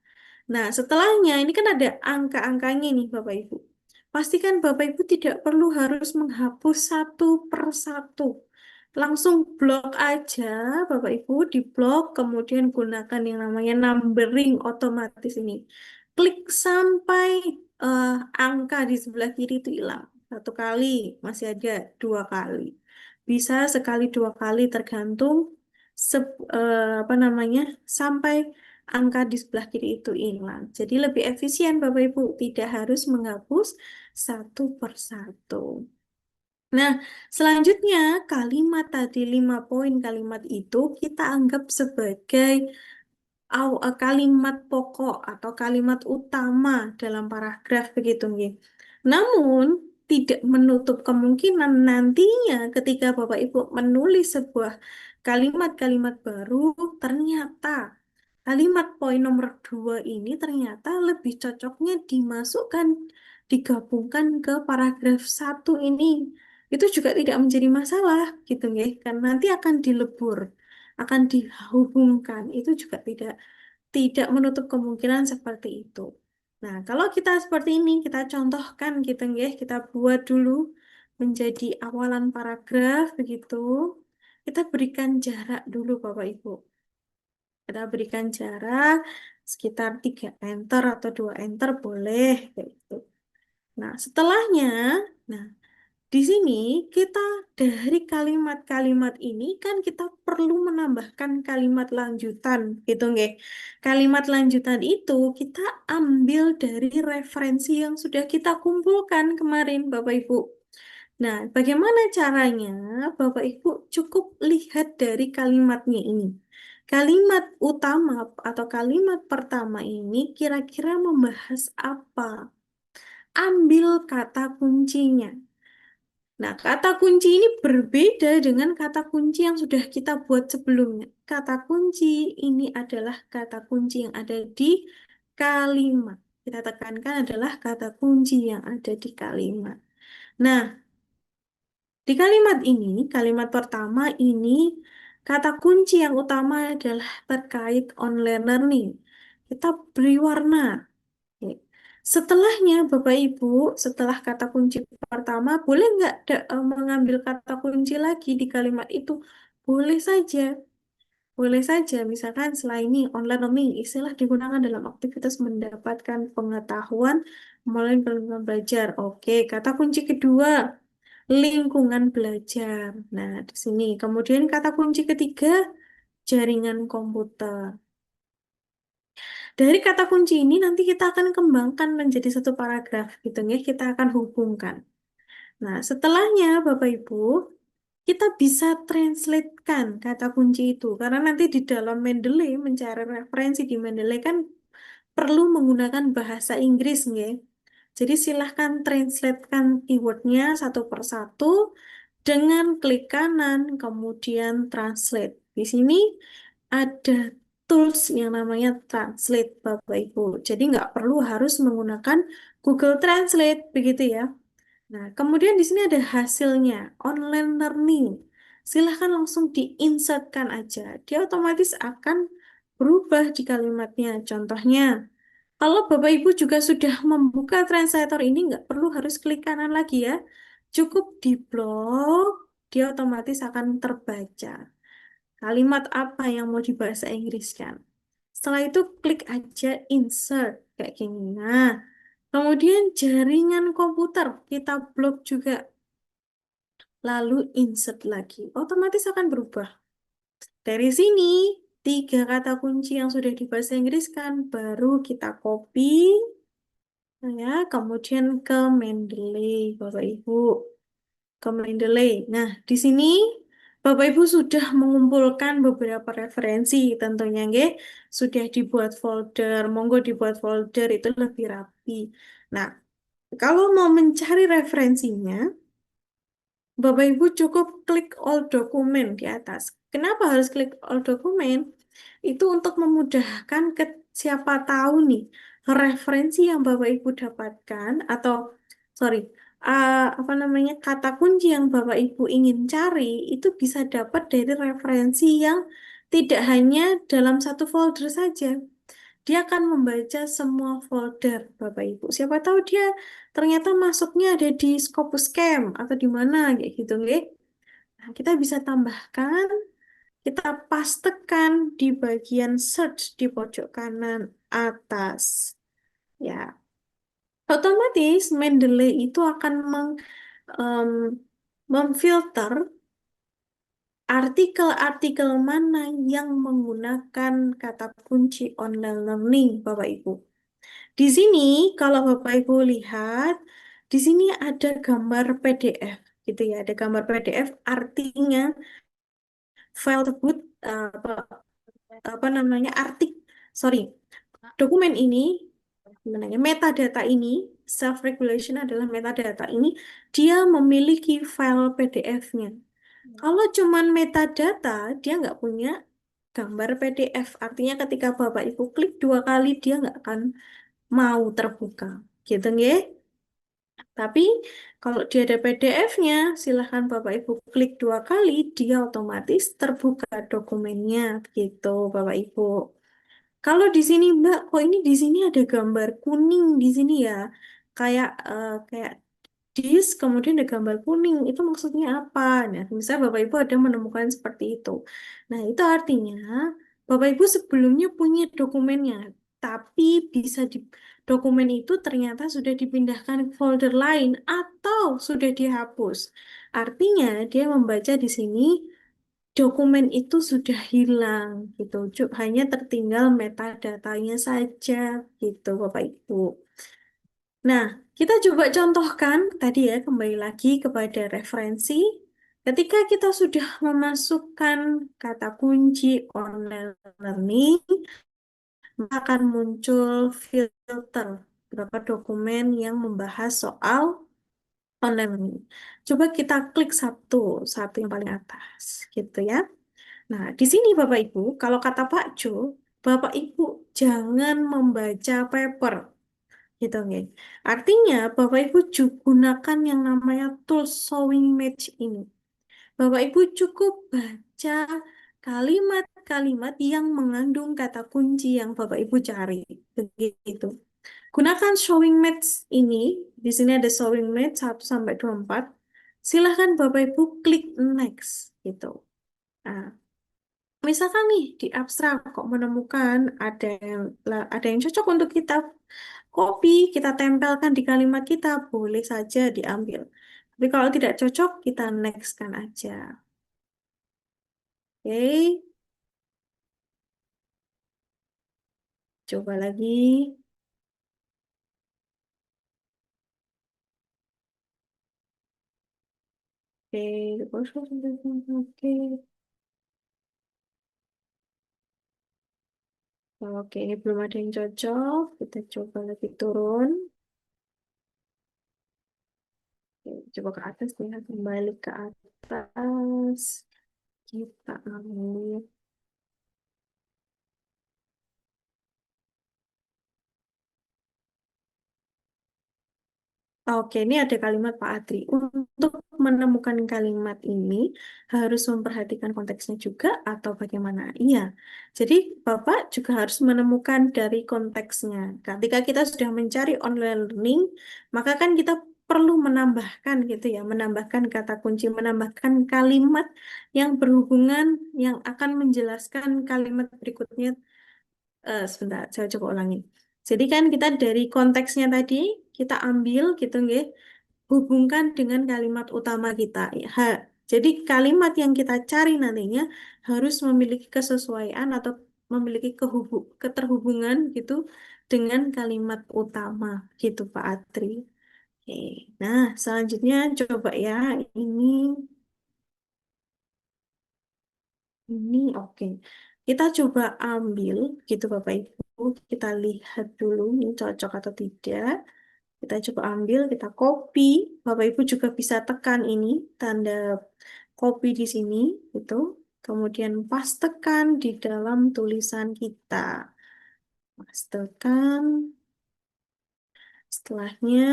Nah, setelahnya ini kan ada angka-angkanya nih Bapak Ibu. Pastikan Bapak Ibu tidak perlu harus menghapus satu per satu. Langsung blok aja Bapak Ibu, di blok, kemudian gunakan yang namanya numbering otomatis ini. Klik sampai eh, angka di sebelah kiri itu hilang. Satu kali, masih ada 2 kali. Bisa sekali 2 kali tergantung apa namanya sampai angka di sebelah kiri itu hilang. Jadi lebih efisien Bapak Ibu, tidak harus menghapus satu per satu. Nah, selanjutnya kalimat tadi 5 poin kalimat itu kita anggap sebagai kalimat pokok atau kalimat utama dalam paragraf begitu nggih. Namun tidak menutup kemungkinan nantinya ketika Bapak Ibu menulis sebuah kalimat-kalimat baru ternyata kalimat poin nomor 2 ini ternyata lebih cocoknya dimasukkan, digabungkan ke paragraf 1 ini. Itu juga tidak menjadi masalah, gitu ya. Kan nanti akan dilebur, akan dihubungkan. Itu juga tidak menutup kemungkinan seperti itu. Nah, kalau kita seperti ini, kita contohkan gitu ya, kita buat dulu menjadi awalan paragraf begitu. Kita berikan jarak dulu Bapak Ibu. Kita berikan jarak sekitar 3 enter atau 2 enter boleh kayak gitu. Nah, setelahnya, nah di sini kita dari kalimat-kalimat ini kan kita perlu menambahkan kalimat lanjutan gitu nggih. Kalimat lanjutan itu kita ambil dari referensi yang sudah kita kumpulkan kemarin Bapak Ibu. Nah, bagaimana caranya? Bapak Ibu cukup lihat dari kalimatnya ini. Kalimat utama atau kalimat pertama ini kira-kira membahas apa? Ambil kata kuncinya. Nah, kata kunci ini berbeda dengan kata kunci yang sudah kita buat sebelumnya. Kata kunci ini adalah kata kunci yang ada di kalimat. Kita tekankan adalah kata kunci yang ada di kalimat. Nah, di kalimat ini, kalimat pertama ini, kata kunci yang utama adalah terkait online learning. Kita beri warna. Oke. Setelahnya, Bapak Ibu, setelah kata kunci pertama, boleh nggak mengambil kata kunci lagi di kalimat itu? Boleh saja. Boleh saja, misalkan selain ini online learning, istilah digunakan dalam aktivitas mendapatkan pengetahuan melalui lingkungan belajar. Oke, kata kunci kedua, lingkungan belajar. Nah, di sini. Kemudian kata kunci ketiga, jaringan komputer. Dari kata kunci ini nanti kita akan kembangkan menjadi satu paragraf gitu ya, kita akan hubungkan. Nah, setelahnya Bapak Ibu, kita bisa translatekan kata kunci itu. Karena nanti di dalam Mendeley, mencari referensi di Mendeley kan perlu menggunakan bahasa Inggris, nggih. Jadi silahkan translatekan keywordnya satu persatu dengan klik kanan, kemudian translate. Di sini ada tools yang namanya translate, Bapak Ibu. Jadi nggak perlu harus menggunakan Google Translate, begitu ya. Nah, kemudian di sini ada hasilnya, online learning. Silahkan langsung diinsertkan aja. Dia otomatis akan berubah di kalimatnya. Contohnya, kalau Bapak Ibu juga sudah membuka translator ini, nggak perlu harus klik kanan lagi ya. Cukup di blok, dia otomatis akan terbaca. Kalimat apa yang mau dibahasa Inggriskan. Setelah itu klik aja insert kayak gini. Nah, kemudian jaringan komputer kita blok juga. Lalu insert lagi. Otomatis akan berubah. Dari sini, tiga kata kunci yang sudah dibahasa Inggriskan, baru kita copy. Ya, kemudian ke Mendeley, Bapak Ibu. Ke Mendeley. Nah, di sini Bapak Ibu sudah mengumpulkan beberapa referensi tentunya, nggih. Sudah dibuat folder, monggo dibuat folder itu lebih rapi. Nah, kalau mau mencari referensinya, Bapak Ibu cukup klik all dokumen di atas. Kenapa harus klik all dokumen? Itu untuk memudahkan ke siapa tahu nih referensi yang Bapak Ibu dapatkan atau sorry apa namanya kata kunci yang Bapak Ibu ingin cari itu bisa dapat dari referensi yang tidak hanya dalam satu folder saja. Dia akan membaca semua folder Bapak Ibu. Siapa tahu dia ternyata masuknya ada di Scopus Camp atau di mana kayak gitu, nggih. Nah, kita bisa tambahkan, kita pastekan di bagian search di pojok kanan atas. Ya, otomatis Mendeley itu akan em, memfilter artikel-artikel mana yang menggunakan kata kunci online learning, Bapak Ibu. Di sini, kalau Bapak Ibu lihat, di sini ada gambar PDF, gitu ya. Ada gambar PDF, artinya file tersebut apa, apa namanya sorry, dokumen ini, namanya metadata ini, self regulation adalah metadata ini, dia memiliki file PDF-nya. Kalau cuman metadata, dia nggak punya gambar PDF. Artinya ketika Bapak Ibu klik dua kali, dia nggak akan mau terbuka. Gitu nggih? Tapi kalau dia ada PDF-nya, silahkan Bapak Ibu klik dua kali, dia otomatis terbuka dokumennya. Gitu, Bapak Ibu. Kalau di sini Mbak, kok ini di sini ada gambar kuning di sini ya? Kayak dis, kemudian ada gambar kuning. Itu maksudnya apa? Nah, misalnya Bapak Ibu ada menemukan seperti itu. Nah, itu artinya Bapak Ibu sebelumnya punya dokumennya, tapi bisa di dokumen itu ternyata sudah dipindahkan ke folder lain atau sudah dihapus. Artinya dia membaca di sini dokumen itu sudah hilang gitu. Hanya tertinggal metadatanya saja gitu Bapak Ibu. Nah, kita coba contohkan tadi ya, kembali lagi kepada referensi. Ketika kita sudah memasukkan kata kunci online learning, maka akan muncul filter beberapa dokumen yang membahas soal online learning. Coba kita klik satu, satu yang paling atas, gitu ya. Nah, di sini Bapak Ibu, kalau kata Pak Jo, Bapak Ibu jangan membaca paper, gitu nggih. Artinya Bapak Ibu gunakan yang namanya tool showing match ini. Bapak Ibu cukup baca kalimat-kalimat yang mengandung kata kunci yang Bapak Ibu cari. Begitu. Gunakan showing match ini. Di sini ada showing match 1 sampai 24. Silahkan Bapak Ibu klik next gitu. Nah, misalkan nih di abstrak kok menemukan ada yang cocok untuk kita copy, kita tempelkan di kalimat kita, boleh saja diambil. Tapi kalau tidak cocok, kita next kan aja. Oke, coba lagi. Oke. Oke, ini belum ada yang cocok. Kita coba lagi turun. Oke, coba ke atas ya, kembali ke atas. Kita ambil. Oke, ini ada kalimat Pak Adri. Untuk menemukan kalimat ini harus memperhatikan konteksnya juga atau bagaimana? Iya. Jadi Bapak juga harus menemukan dari konteksnya. Ketika kita sudah mencari online learning, maka kan kita perlu menambahkan gitu ya, menambahkan kata kunci, menambahkan kalimat yang berhubungan yang akan menjelaskan kalimat berikutnya. Sebentar, saya coba ulangi. Jadi kan kita dari konteksnya tadi kita ambil gitu nggih, hubungkan dengan kalimat utama kita. Jadi kalimat yang kita cari nantinya harus memiliki kesesuaian atau memiliki keterhubungan gitu dengan kalimat utama gitu Pak Atri. Oke. Nah, selanjutnya coba ya ini ini oke. Kita coba ambil gitu Bapak Ibu, kita lihat dulu ini cocok atau tidak. Kita coba ambil, kita copy. Bapak Ibu juga bisa tekan ini, tanda copy di sini, gitu. Kemudian pastekan di dalam tulisan kita. Pastekan. Setelahnya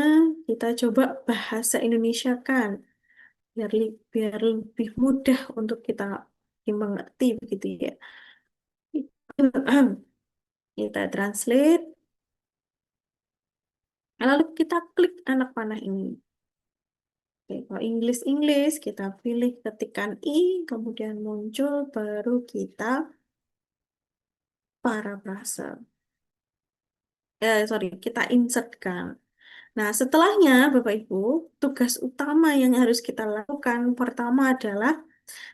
kita coba bahasa Indonesia kan, biar lebih mudah untuk kita dimengerti begitu ya. Kita translate, lalu kita klik anak panah ini. Oke, kalau English, kita pilih ketikan I, kemudian muncul, baru kita parafrase. Sorry, kita insertkan. Nah, setelahnya, Bapak Ibu, tugas utama yang harus kita lakukan pertama adalah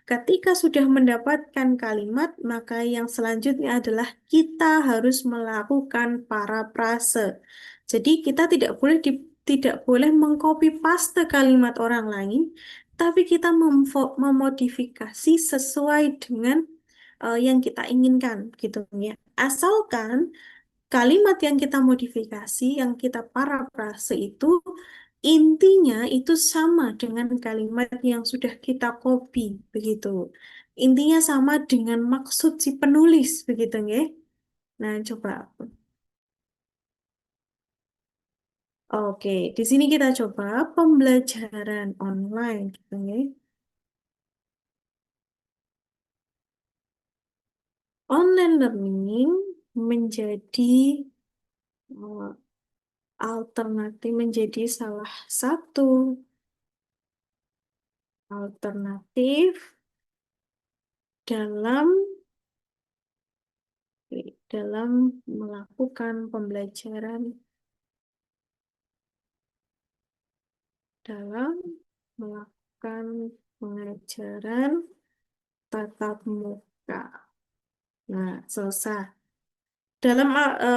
ketika sudah mendapatkan kalimat, maka yang selanjutnya adalah kita harus melakukan parafrase. Jadi kita tidak boleh mengcopy paste kalimat orang lain, tapi kita memodifikasi sesuai dengan yang kita inginkan, gitu ya. Asalkan kalimat yang kita modifikasi, yang kita parafrase itu intinya itu sama dengan kalimat yang sudah kita copy, begitu. Intinya sama dengan maksud si penulis, begitu ya. Nah, coba. Oke, di sini kita coba pembelajaran online, gitu ya. Online learning menjadi eh, alternatif, menjadi salah satu alternatif dalam dalam melakukan pembelajaran, dalam melakukan pengajaran tatap muka. Nah, selesai. Dalam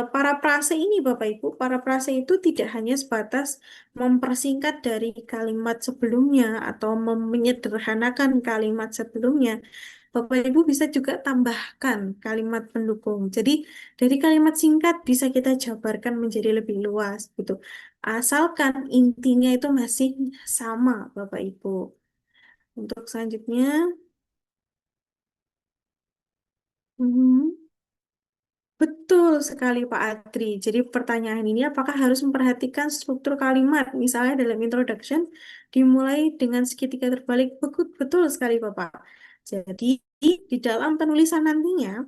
parafrase ini, Bapak Ibu, parafrase itu tidak hanya sebatas mempersingkat dari kalimat sebelumnya atau menyederhanakan kalimat sebelumnya. Bapak Ibu bisa juga tambahkan kalimat pendukung. Jadi dari kalimat singkat bisa kita jabarkan menjadi lebih luas gitu. Asalkan intinya itu masih sama, Bapak Ibu. Untuk selanjutnya, mhm. Betul sekali Pak Adri. Jadi pertanyaan ini apakah harus memperhatikan struktur kalimat, misalnya dalam introduction dimulai dengan segitiga terbalik. Betul, betul sekali Bapak. Jadi di dalam penulisan nantinya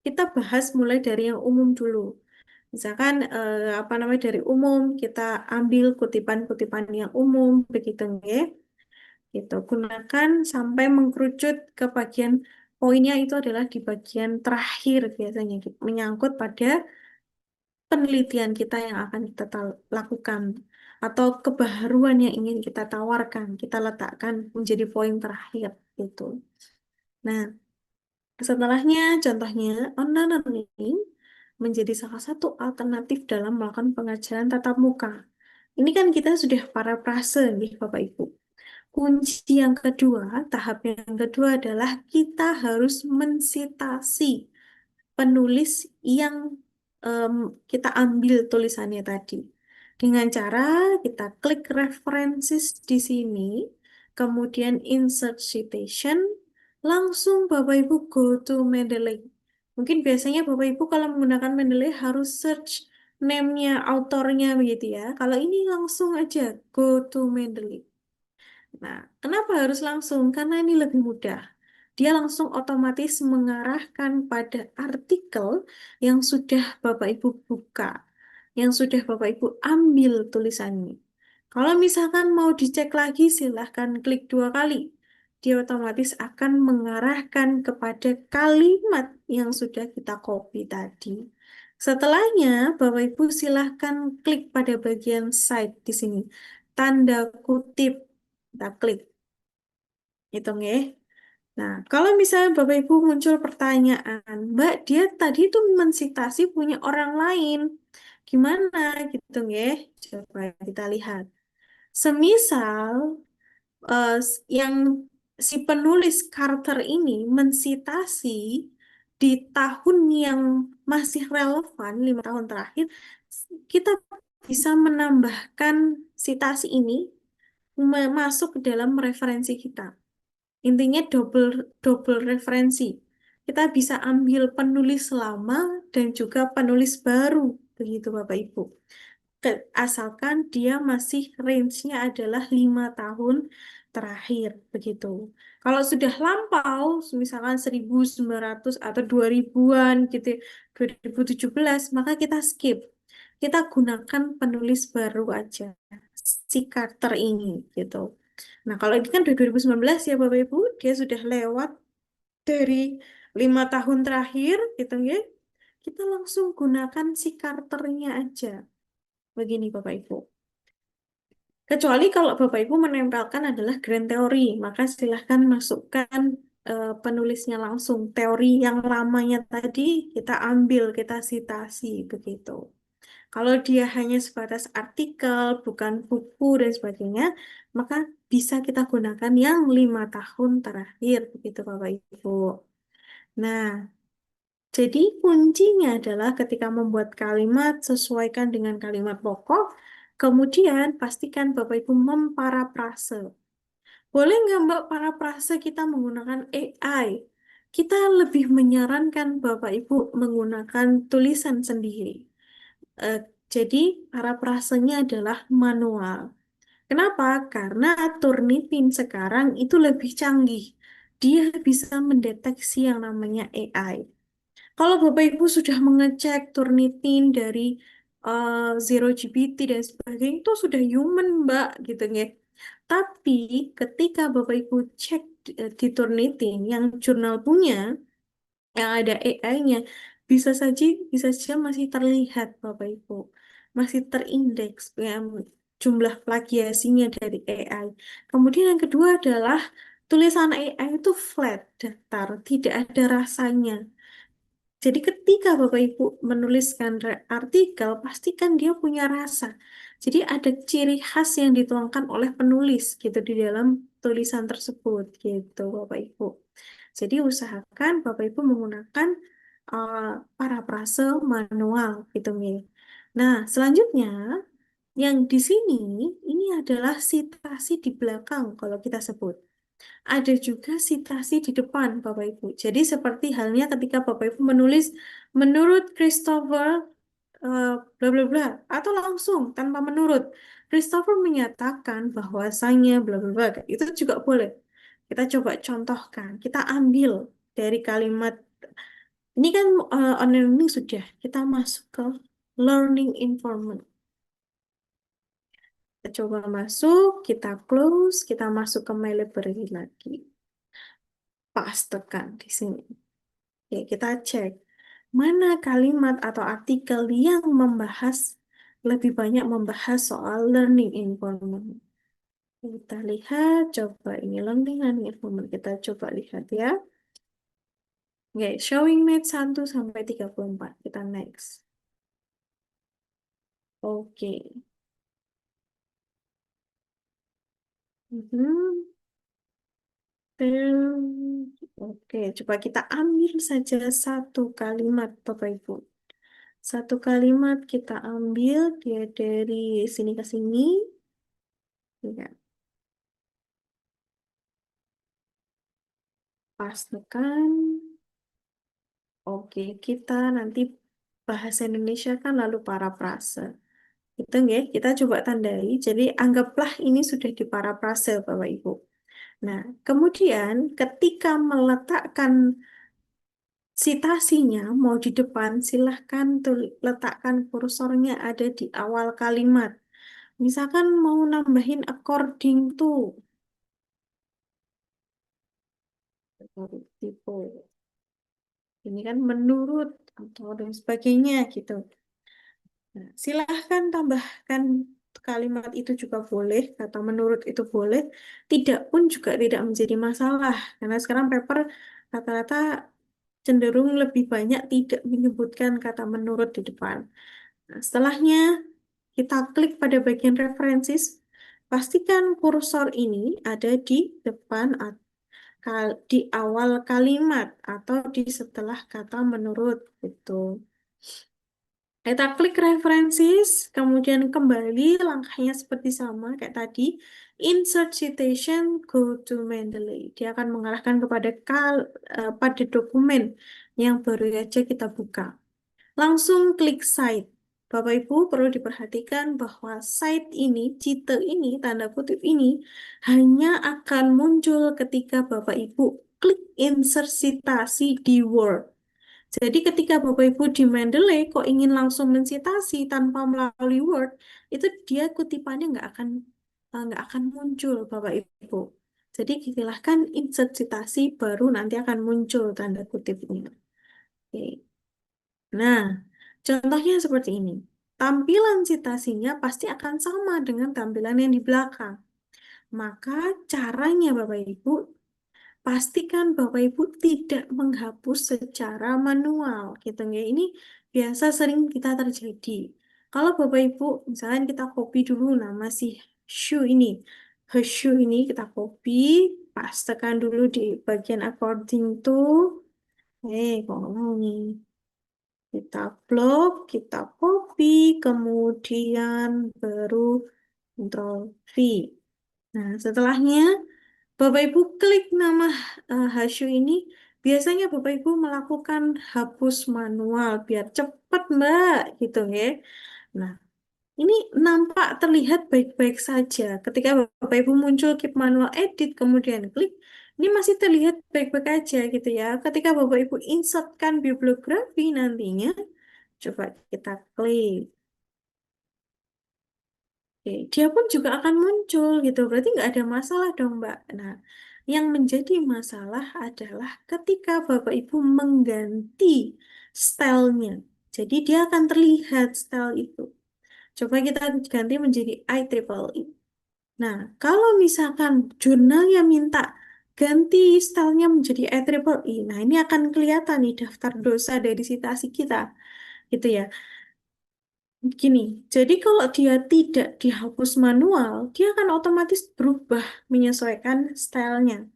kita bahas mulai dari yang umum dulu. Misalkan apa namanya dari umum kita ambil kutipan-kutipan yang umum begitu ya. Gitu. Gunakan sampai mengkerucut ke bagian poinnya itu adalah di bagian terakhir biasanya gitu. Menyangkut pada penelitian kita yang akan kita lakukan atau kebaharuan yang ingin kita tawarkan, kita letakkan menjadi poin terakhir gitu. Nah, setelahnya contohnya online learning menjadi salah satu alternatif dalam melakukan pengajaran tatap muka. Ini kan kita sudah parafrase nih Bapak Ibu. kunci yang kedua, tahap yang kedua adalah kita harus mensitasi penulis yang em, kita ambil tulisannya tadi. Dengan cara kita klik references di sini, kemudian insert citation, langsung Bapak Ibu go to Mendeley. Mungkin biasanya Bapak Ibu kalau menggunakan Mendeley harus search name-nya, autornya begitu ya. Kalau ini langsung aja go to Mendeley. Nah, kenapa harus langsung? Karena ini lebih mudah. Dia langsung otomatis mengarahkan pada artikel yang sudah Bapak Ibu buka, yang sudah Bapak Ibu ambil tulisannya. Kalau misalkan mau dicek lagi, silahkan klik 2 kali. Dia otomatis akan mengarahkan kepada kalimat yang sudah kita copy tadi. Setelahnya, Bapak Ibu silahkan klik pada bagian cite di sini. Tanda kutip. Kita klik. Hitung ya. Nah, kalau misalnya Bapak Ibu muncul pertanyaan, Mbak, dia tadi tuh mensitasi punya orang lain. Gimana gitu ya? Coba kita lihat. Semisal yang si penulis Carter ini mensitasi di tahun yang masih relevan, 5 tahun terakhir, kita bisa menambahkan sitasi ini masuk ke dalam referensi kita. Intinya double double referensi. Kita bisa ambil penulis lama dan juga penulis baru, begitu Bapak Ibu. Asalkan dia masih range-nya adalah 5 tahun terakhir, begitu. Kalau sudah lampau, misalkan 1900 atau 2000-an gitu, 2017, maka kita skip. Kita gunakan penulis baru aja, si Carter ini, gitu. Nah, kalau ini kan 2019 ya Bapak Ibu, dia sudah lewat dari 5 tahun terakhir, gitu ya. Kita langsung gunakan si Carternya aja. Begini Bapak Ibu. Kecuali kalau Bapak Ibu menempelkan adalah grand teori, maka silahkan masukkan penulisnya langsung. Teori yang lamanya tadi kita ambil, kita citasi, begitu. Kalau dia hanya sebatas artikel, bukan buku dan sebagainya, maka bisa kita gunakan yang 5 tahun terakhir, begitu Bapak Ibu. Nah, jadi kuncinya adalah ketika membuat kalimat, sesuaikan dengan kalimat pokok, kemudian pastikan Bapak Ibu memparafrase. Boleh nggak Mbak parafrase kita menggunakan AI? Kita lebih menyarankan Bapak Ibu menggunakan tulisan sendiri. Eh, jadi parafrasenya adalah manual. Kenapa? Karena Turnitin sekarang itu lebih canggih. Dia bisa mendeteksi yang namanya AI. Kalau Bapak Ibu sudah mengecek Turnitin dari Zero GPT dan sebagainya, itu sudah human, Mbak, gitu ya. Tapi ketika Bapak Ibu cek di Turnitin yang jurnal punya, yang ada AI-nya, bisa saja masih terlihat Bapak Ibu, masih terindeks jumlah plagiasinya dari AI. Kemudian yang kedua adalah tulisan AI itu flat, datar, tidak ada rasanya. Jadi ketika Bapak Ibu menuliskan artikel, pastikan dia punya rasa. Jadi ada ciri khas yang dituangkan oleh penulis gitu di dalam tulisan tersebut gitu Bapak Ibu. Jadi usahakan Bapak Ibu menggunakan uh, parafrase manual gitu ya. Nah, selanjutnya yang di sini ini adalah sitasi di belakang kalau kita sebut. Ada juga sitasi di depan Bapak Ibu. Jadi seperti halnya ketika Bapak Ibu menulis menurut Christopher bla bla bla atau langsung tanpa menurut. Christopher menyatakan bahwasanya bla bla bla. Itu juga boleh. Kita coba contohkan. Kita ambil dari kalimat ini kan online learning sudah. Kita masuk ke learning environment. Kita coba masuk, kita close, kita masuk ke my library lagi. Pastekan di sini. Oke, kita cek mana kalimat atau artikel yang lebih banyak membahas soal learning environment. Kita lihat, coba ini learning environment. Kita coba lihat ya. Oke, showing math 1 sampai 34. Kita next. Oke. Oke, coba kita ambil saja satu kalimat, Bapak Ibu. Satu kalimat kita ambil, dia dari sini ke sini. Ya, pastikan. Oke, kita nanti bahasa Indonesia kan lalu parafrase. Itu ya, kita coba tandai. Jadi anggaplah ini sudah di parafrase, Bapak Ibu. Nah, kemudian ketika meletakkan citasinya mau di depan, silahkan letakkan kursornya ada di awal kalimat. Misalkan mau nambahin according to, tipe. Ini kan menurut atau dan sebagainya gitu. Nah, silahkan tambahkan kalimat itu juga boleh, kata menurut itu boleh, tidak pun juga tidak menjadi masalah. Karena sekarang paper rata-rata cenderung lebih banyak tidak menyebutkan kata menurut di depan. Nah, setelahnya kita klik pada bagian references, pastikan kursor ini ada di depan di awal kalimat atau di setelah kata menurut gitu. Kita klik references, kemudian kembali langkahnya seperti sama kayak tadi. Insert citation, go to Mendeley. Dia akan mengarahkan kepada pada dokumen yang baru saja kita buka. Langsung klik Cite. Bapak Ibu perlu diperhatikan bahwa cite ini, cite ini, tanda kutip ini hanya akan muncul ketika Bapak Ibu klik insert citasi di Word. Jadi ketika Bapak Ibu di Mendeley kok ingin langsung mensitasi tanpa melalui Word, itu dia kutipannya nggak akan muncul Bapak Ibu. Jadi silahkan insert citasi baru nanti akan muncul tanda kutipnya. Oke. Nah, contohnya seperti ini. Tampilan citasinya pasti akan sama dengan tampilan yang di belakang. Maka caranya Bapak Ibu, pastikan Bapak Ibu tidak menghapus secara manual. Gitu ya. Ini biasa sering kita terjadi. Kalau Bapak Ibu, misalnya kita copy dulu nama si shoe ini. Shoe ini kita copy, pastekan dulu di bagian according to. Kok ngomong nih. Kita blok, kita copy, kemudian baru Ctrl V. Nah, setelahnya Bapak Ibu klik nama Hasyu ini, biasanya Bapak Ibu melakukan hapus manual biar cepat, Mbak, gitu ya. Nah, ini nampak terlihat baik-baik saja. Ketika Bapak Ibu muncul keep manual edit, kemudian klik, ini masih terlihat baik-baik aja gitu ya. Ketika Bapak Ibu insertkan bibliografi nantinya, coba kita klik. Oke, dia pun juga akan muncul gitu. Berarti nggak ada masalah dong, Mbak. Nah, yang menjadi masalah adalah ketika Bapak Ibu mengganti stylenya. Jadi dia akan terlihat style itu. Coba kita ganti menjadi IEEE. Nah, kalau misalkan jurnalnya minta ganti stylenya menjadi IEEE, nah ini akan kelihatan nih daftar dosa dari citasi kita, gitu ya. Gini, jadi kalau dia tidak dihapus manual, dia akan otomatis berubah menyesuaikan stylenya.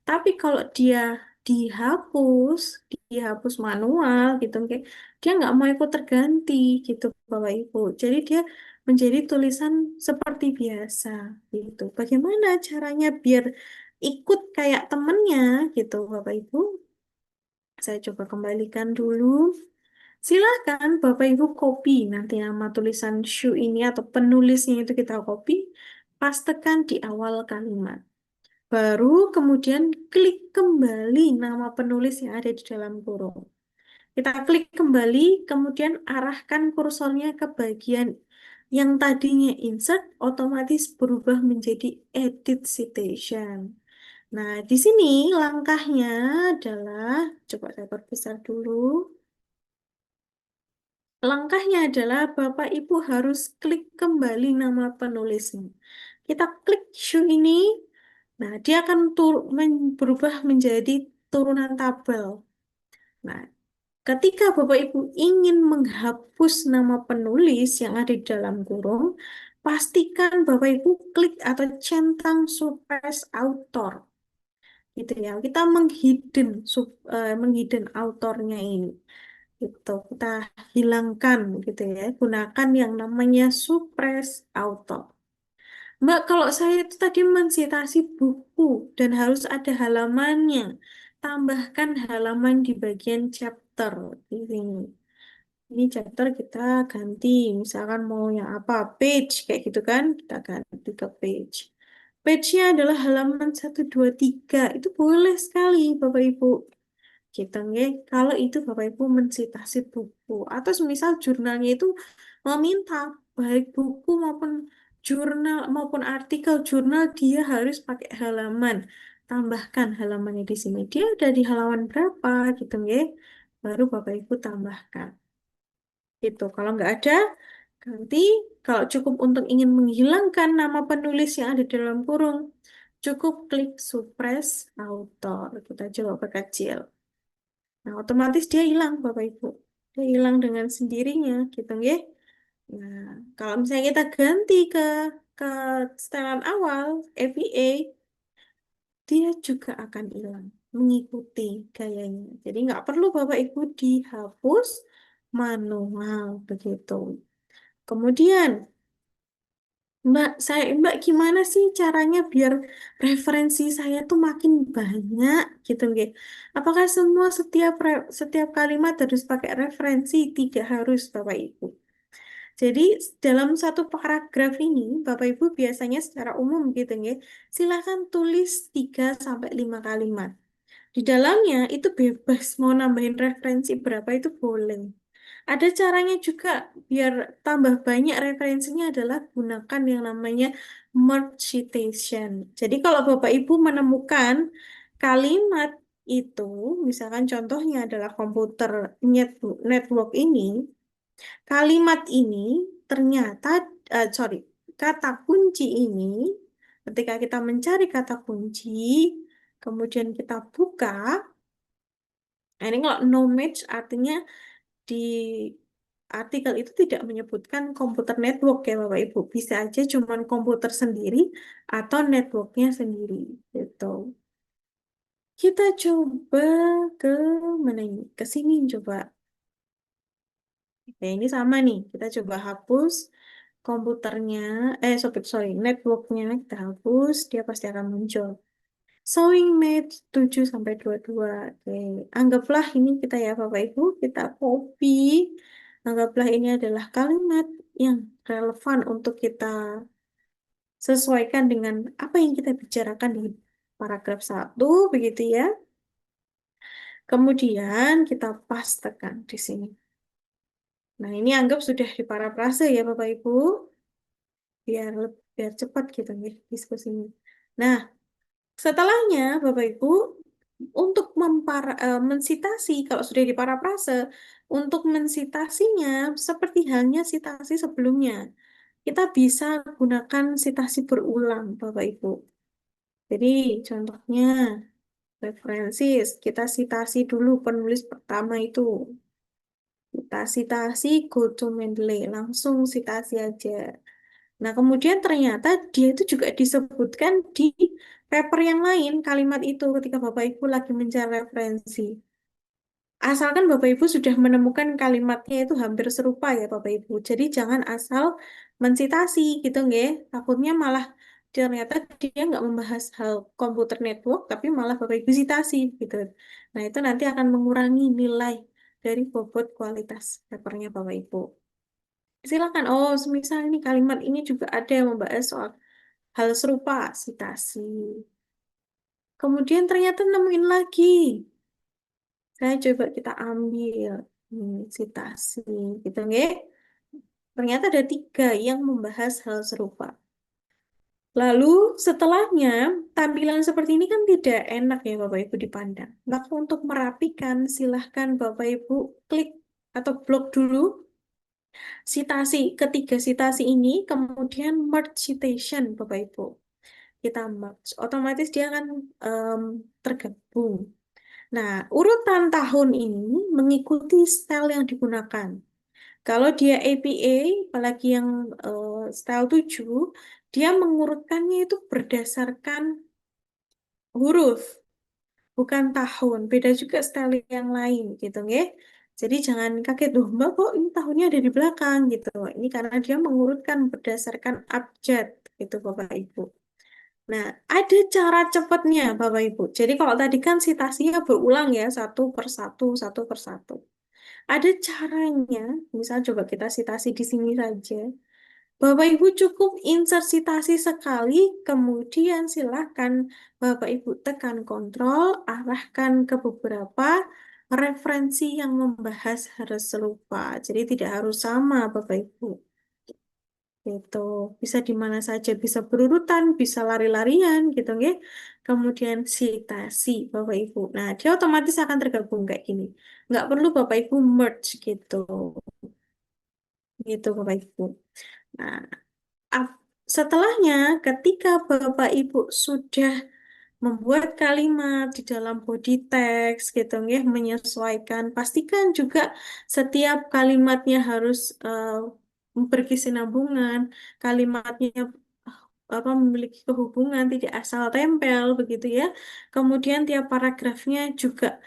Tapi kalau dia dihapus, dihapus manual gitu, oke, dia nggak mau ikut terganti gitu, Bapak Ibu. Jadi dia menjadi tulisan seperti biasa gitu. Bagaimana caranya biar ikut kayak temennya gitu, Bapak Ibu? Saya coba kembalikan dulu. Silakan Bapak Ibu copy nanti nama tulisan shoe ini atau penulisnya itu kita copy, pastekan di awal kalimat. Baru kemudian klik kembali nama penulis yang ada di dalam kurung. Kita klik kembali, kemudian arahkan kursornya ke bagian yang tadinya insert, otomatis berubah menjadi edit citation. Nah, di sini langkahnya adalah, coba saya perbesar dulu. Langkahnya adalah Bapak Ibu harus klik kembali nama penulisnya. Kita klik shoe ini, nah dia akan berubah menjadi turunan tabel. Nah, ketika Bapak Ibu ingin menghapus nama penulis yang ada di dalam kurung, pastikan Bapak Ibu klik atau centang suppress author. gitu ya. Kita menghidden autornya ini. Gitu. Kita hilangkan gitu ya. Gunakan yang namanya suppress author. Mbak, kalau saya itu tadi mensitasi buku dan harus ada halamannya. Tambahkan halaman di bagian chapter di sini. Ini chapter kita ganti, misalkan mau yang apa, page kayak gitu kan, kita ganti ke page. Page-nya adalah halaman 1, 2, 3. Itu boleh sekali Bapak Ibu. Gitu nggih. Kalau itu Bapak Ibu mensitasi buku atau semisal jurnalnya itu meminta baik buku maupun jurnal maupun artikel jurnal dia harus pakai halaman. Tambahkan halamannya di sini. Dia ada di halaman berapa gitu nggih. Baru Bapak Ibu tambahkan. Itu kalau nggak ada ganti. Kalau cukup untuk ingin menghilangkan nama penulis yang ada di dalam kurung, cukup klik suppress author. Kita coba perkecil. Nah, otomatis dia hilang, Bapak Ibu. Dia hilang dengan sendirinya, gitu ya. Nah, kalau misalnya kita ganti ke setelan awal, APA, dia juga akan hilang, mengikuti gayanya. Jadi nggak perlu Bapak Ibu dihapus manual, begitu. Kemudian, Mbak gimana sih caranya biar referensi saya tuh makin banyak gitu nggih? Apakah semua setiap kalimat harus pakai referensi? Tidak harus Bapak Ibu. Jadi dalam satu paragraf ini Bapak Ibu biasanya secara umum gitu nggih, silahkan tulis 3 sampai 5 kalimat. Di dalamnya itu bebas mau nambahin referensi berapa itu boleh. Ada caranya juga biar tambah banyak referensinya adalah gunakan yang namanya merge citation. Jadi kalau Bapak Ibu menemukan kalimat itu, misalkan contohnya adalah komputer network ini, kalimat ini ternyata, sorry, kata kunci ini, ketika kita mencari kata kunci, kemudian kita buka, nah ini kalau no match artinya di artikel itu tidak menyebutkan komputer network ya Bapak Ibu. Bisa aja cuman komputer sendiri atau networknya sendiri gitu. Kita coba ke mana ini? Ke sini coba. Oke, ini sama nih. Kita coba hapus komputernya. Sorry, networknya kita hapus. Dia pasti akan muncul. Showing match 7 sampai 22. Oke, anggaplah ini kita ya Bapak Ibu, kita copy. Anggaplah ini adalah kalimat yang relevan untuk kita sesuaikan dengan apa yang kita bicarakan di paragraf 1, begitu ya. Kemudian kita pastekan di sini. Nah, ini anggap sudah di parafrase ya Bapak Ibu, biar cepat gitu nih diskusinya. Nah, setelahnya, Bapak Ibu, untuk mensitasi, kalau sudah di parafrase, untuk mensitasinya seperti halnya sitasi sebelumnya. Kita bisa gunakan sitasi berulang, Bapak Ibu. Jadi, contohnya, referensi, kita sitasi dulu penulis pertama itu. Kita sitasi go to Mendeley, langsung sitasi aja. Nah, kemudian ternyata dia itu juga disebutkan di paper yang lain, kalimat itu ketika Bapak Ibu lagi mencari referensi. Asalkan Bapak Ibu sudah menemukan kalimatnya itu hampir serupa ya Bapak Ibu. Jadi jangan asal mensitasi gitu nggih. Takutnya malah ternyata dia nggak membahas hal komputer network, tapi malah Bapak Ibu citasi gitu. Nah, itu nanti akan mengurangi nilai dari bobot kualitas papernya Bapak Ibu. Silakan. Oh, semisal ini kalimat ini juga ada yang membahas soal hal serupa, citasi. Kemudian ternyata nemuin lagi. Saya coba kita ambil citasi, gitu nggih. Ternyata ada 3 yang membahas hal serupa. Lalu setelahnya tampilan seperti ini kan tidak enak ya Bapak Ibu dipandang. Maka untuk merapikan silahkan Bapak Ibu klik atau blok dulu ketiga citasi ini, kemudian merge citation Bapak Ibu. Kita merge, otomatis dia akan tergabung. Nah, urutan tahun ini mengikuti style yang digunakan. Kalau dia APA, apalagi yang style 7, dia mengurutkannya itu berdasarkan huruf. bukan tahun. Beda juga style yang lain gitu nggih. Jadi jangan kaget, loh Mbak kok ini tahunnya ada di belakang gitu. Ini karena dia mengurutkan berdasarkan abjad gitu Bapak Ibu. Nah, ada cara cepatnya Bapak Ibu. Jadi kalau tadi kan citasinya berulang ya, satu per satu. Ada caranya, misal coba kita citasi di sini saja. Bapak Ibu cukup insert citasi sekali, kemudian silakan Bapak Ibu tekan kontrol, arahkan ke beberapa referensi yang membahas harus serupa. Jadi tidak harus sama Bapak Ibu. Itu bisa di mana saja, bisa berurutan, bisa lari-larian gitu nggih. Kemudian citasi Bapak Ibu. Nah, dia otomatis akan tergabung kayak gini. Nggak perlu Bapak Ibu merge gitu. Gitu Bapak Ibu. Nah, ap- setelahnya ketika Bapak Ibu sudah membuat kalimat di dalam body text gitu nggih, menyesuaikan, pastikan juga setiap kalimatnya harus berkesinambungan, kalimatnya memiliki kehubungan, tidak asal tempel begitu ya. Kemudian tiap paragrafnya juga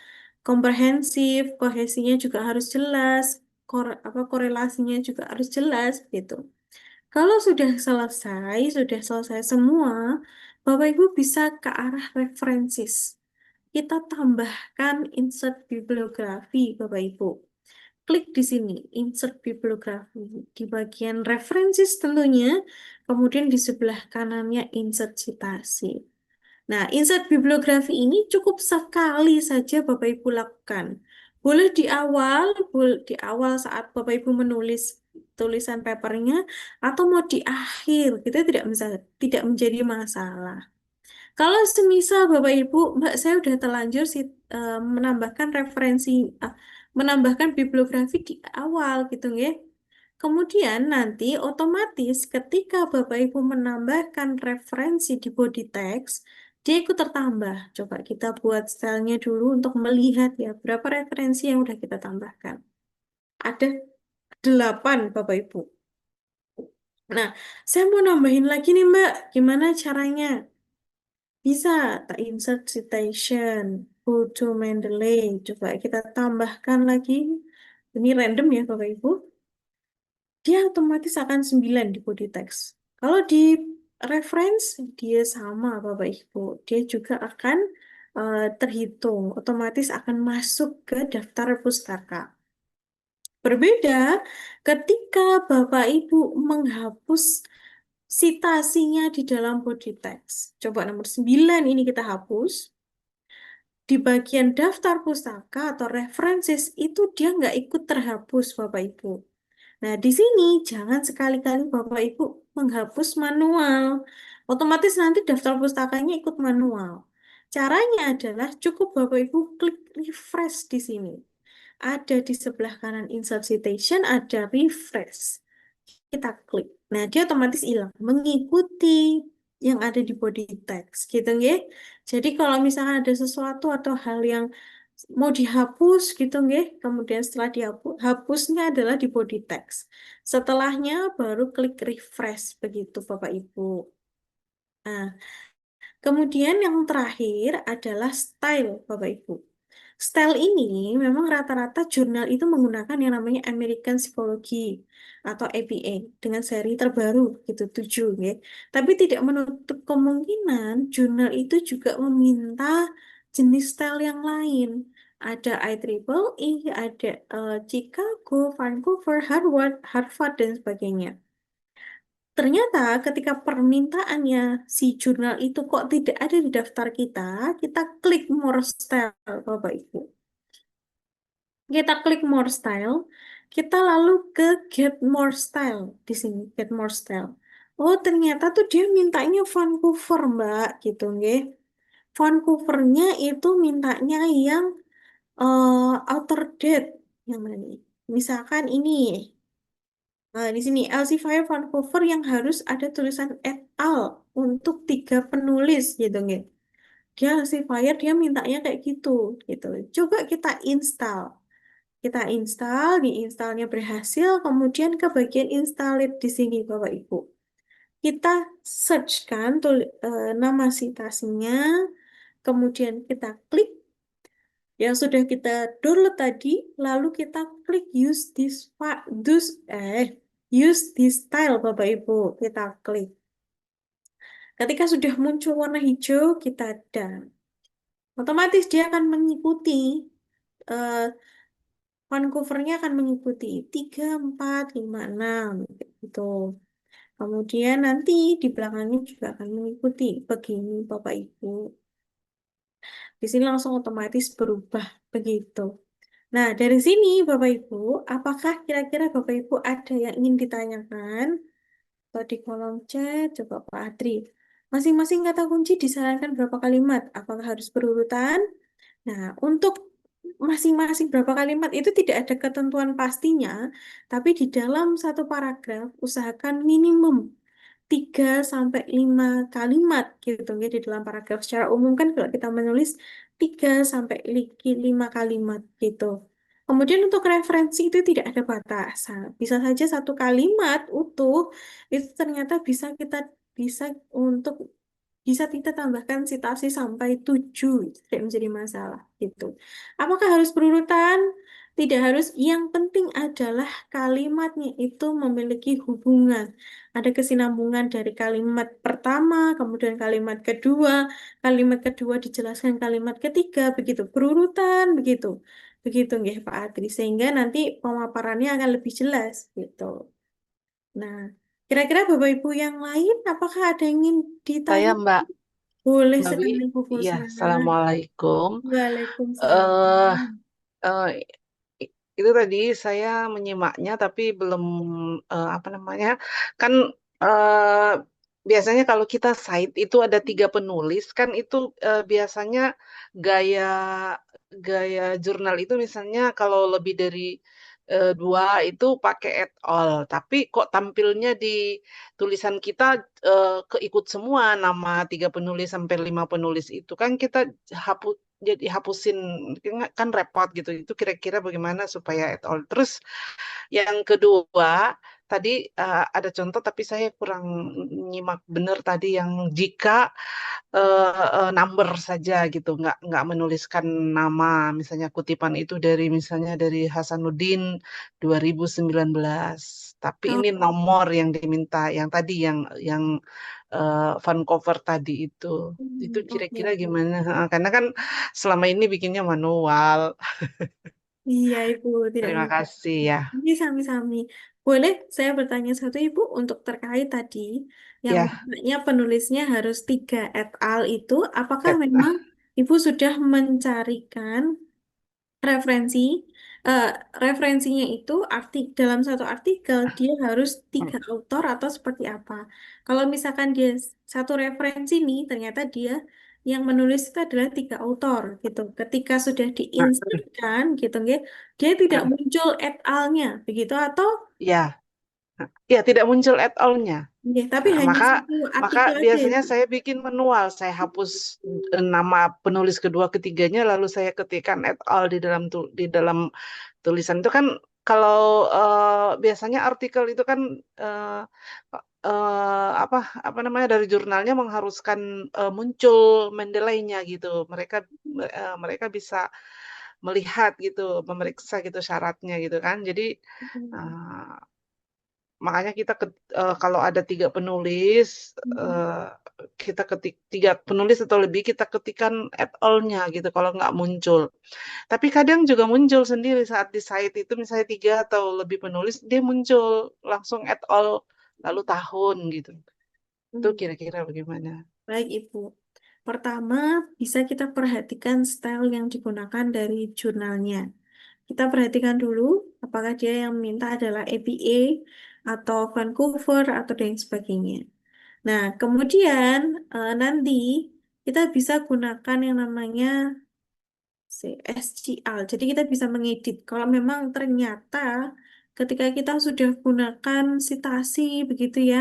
komprehensif, kohesinya juga harus jelas, korelasinya juga harus jelas gitu. Kalau sudah selesai semua, Bapak Ibu bisa ke arah references. Kita tambahkan insert bibliografi, Bapak Ibu. Klik di sini, insert bibliografi. Di bagian references tentunya, kemudian di sebelah kanannya insert citasi. Nah, insert bibliografi ini cukup sekali saja Bapak Ibu lakukan. Boleh di awal saat Bapak Ibu menulis tulisan papernya, atau mau di akhir, kita tidak menjadi masalah. Kalau semisal Bapak Ibu, Mbak, saya udah terlanjur menambahkan eh, menambahkan bibliografi di awal gitu ya. Kemudian nanti otomatis ketika Bapak Ibu menambahkan referensi di body text, dia ikut tertambah. Coba kita buat stylenya dulu untuk melihat ya berapa referensi yang udah kita tambahkan. Ada 8 Bapak Ibu. Nah, saya mau nambahin lagi nih Mbak, gimana caranya? Bisa tak insert citation, go to Mendeley. Coba kita tambahkan lagi. Ini random ya Bapak Ibu. Dia otomatis akan 9 di body text. Kalau di reference, dia sama Bapak Ibu. Dia juga akan terhitung, otomatis akan masuk ke daftar pustaka. Berbeda ketika Bapak Ibu menghapus citasinya di dalam body text. Coba nomor 9 ini kita hapus. Di bagian daftar pustaka atau references itu dia nggak ikut terhapus Bapak Ibu. Nah, di sini jangan sekali-kali Bapak Ibu menghapus manual. Otomatis nanti daftar pustakanya ikut manual. Caranya adalah cukup Bapak Ibu klik refresh di sini. Ada di sebelah kanan insert citation, ada refresh. Kita klik. Nah, dia otomatis hilang, mengikuti yang ada di body text, gitu ya. Jadi kalau misalnya ada sesuatu atau hal yang mau dihapus, gitu ya, kemudian setelah dihapus, hapusnya adalah di body text. Setelahnya baru klik refresh, begitu Bapak Ibu. Nah, kemudian yang terakhir adalah style, Bapak Ibu. Style ini memang rata-rata jurnal itu menggunakan yang namanya American Psychology atau APA dengan seri terbaru gitu 7 ya. Tapi tidak menutup kemungkinan jurnal itu juga meminta jenis style yang lain. Ada IEEE, ada Chicago, Vancouver, Harvard dan sebagainya. Ternyata ketika permintaannya si jurnal itu kok tidak ada di daftar kita, kita klik more style Bapak Ibu. Kita klik more style, kita lalu ke get more style di sini, get more style. Oh, ternyata tuh dia mintanya Vancouver, Mbak, gitu nggih. Vancouvernya itu mintanya yang outer date yang mana nih? Misalkan ini. Nah, di sini Elsevier Vancouver yang harus ada tulisan et al untuk 3 penulis gitu nggih. Dia Elsevier dia mintanya kayak gitu gitu. Coba kita install. Kita install, diinstalnya berhasil, kemudian ke bagian install it di sini Bapak Ibu. Kita search kan nama citasinya, kemudian kita klik yang sudah kita download tadi, lalu kita klik use this style Bapak Ibu, kita klik. Ketika sudah muncul warna hijau, kita done. Otomatis dia akan mengikuti eh, Vancouvernya akan mengikuti 3, 4, 5, 6 gitu. Kemudian nanti di belakangnya juga akan mengikuti begini Bapak Ibu. Di sini langsung otomatis berubah begitu. Nah, dari sini Bapak Ibu, apakah kira-kira Bapak Ibu ada yang ingin ditanyakan? Atau di kolom chat, coba Pak Adri. Masing-masing kata kunci disarankan berapa kalimat? Apakah harus berurutan? Nah, untuk masing-masing berapa kalimat itu tidak ada ketentuan pastinya, tapi di dalam satu paragraf usahakan minimum 3 sampai 5 kalimat gitu ya di dalam paragraf. Secara umum kan kalau kita menulis 3 sampai 5 kalimat gitu. Kemudian untuk referensi itu tidak ada batasan. Bisa saja satu kalimat utuh itu ternyata bisa untuk bisa kita tambahkan citasi sampai 7, itu tidak menjadi masalah gitu. Apakah harus berurutan? Tidak harus. Yang penting adalah kalimatnya itu memiliki hubungan. Ada kesinambungan dari kalimat pertama, kemudian kalimat kedua dijelaskan kalimat ketiga, begitu berurutan, begitu. Begitu nggih Pak Adri, sehingga nanti pemaparannya akan lebih jelas gitu. Nah, kira-kira Bapak Ibu yang lain, apakah ada yang ingin
Saya
ditanya?
Mbak
Boleh
Mbak Wi,
sekali Bu
iya,
Fusna.
Assalamualaikum.
Waalaikumsalam.
eh eh, itu tadi saya menyimaknya tapi belum apa namanya, kan eh, biasanya kalau kita cite itu ada 3 penulis kan itu biasanya gaya gaya jurnal itu misalnya kalau lebih dari 2 itu pakai et al. Tapi kok tampilnya di tulisan kita keikut semua nama 3 penulis sampai 5 penulis itu kan kita hapus jadi hapusin kan repot gitu. Itu kira-kira bagaimana supaya et al. Terus yang kedua tadi ada contoh tapi saya kurang nyimak benar tadi yang jika number saja gitu, nggak menuliskan nama, misalnya kutipan itu dari misalnya dari Hasanuddin 2019, tapi
Oh,
ini nomor yang diminta, yang tadi yang Vancouver tadi itu
oke,
kira-kira
oke.
gimana? Ha, karena kan selama ini bikinnya manual.
Iya Ibu, tidak
Terima
apa-apa.
kasih ya.
Ini sami-sami. Boleh saya bertanya satu Ibu untuk terkait tadi yang
Ya,
umpamanya penulisnya harus 3 et al itu, apakah
et-
memang Ibu sudah mencarikan referensi eh, referensinya itu dalam satu artikel dia harus 3 autor atau seperti apa? Kalau misalkan dia satu referensi nih ternyata dia yang menulis itu adalah 3 autor gitu. Ketika sudah diinsertkan gitu ya, dia tidak muncul et al-nya begitu atau
ya, ya tidak muncul et al-nya.
ya, tapi
Nah,
hanya
maka
satu
maka
artikel aja
biasanya
itu.
saya bikin manual, saya hapus nama penulis kedua ketiganya, lalu saya ketikkan et al di dalam tulisan itu kan kalau biasanya artikel itu kan eh, apa apa namanya dari jurnalnya mengharuskan muncul Mendeley-nya gitu, mereka bisa melihat gitu, memeriksa gitu syaratnya gitu kan, jadi eh, makanya kita kalau ada 3 penulis, eh, kita ketik 3 penulis atau lebih kita ketikkan et al-nya gitu kalau nggak muncul. Tapi kadang juga muncul sendiri saat di site itu misalnya 3 atau lebih penulis dia muncul langsung et al lalu tahun gitu. Itu
Hmm,
kira-kira bagaimana?
baik Ibu. Pertama, bisa kita perhatikan style yang digunakan dari jurnalnya. Kita perhatikan dulu apakah dia yang minta adalah APA atau Vancouver atau dan sebagainya. Nah, kemudian nanti kita bisa gunakan yang namanya SGL. Jadi kita bisa mengedit. Kalau memang ternyata ketika kita sudah gunakan citasi begitu ya,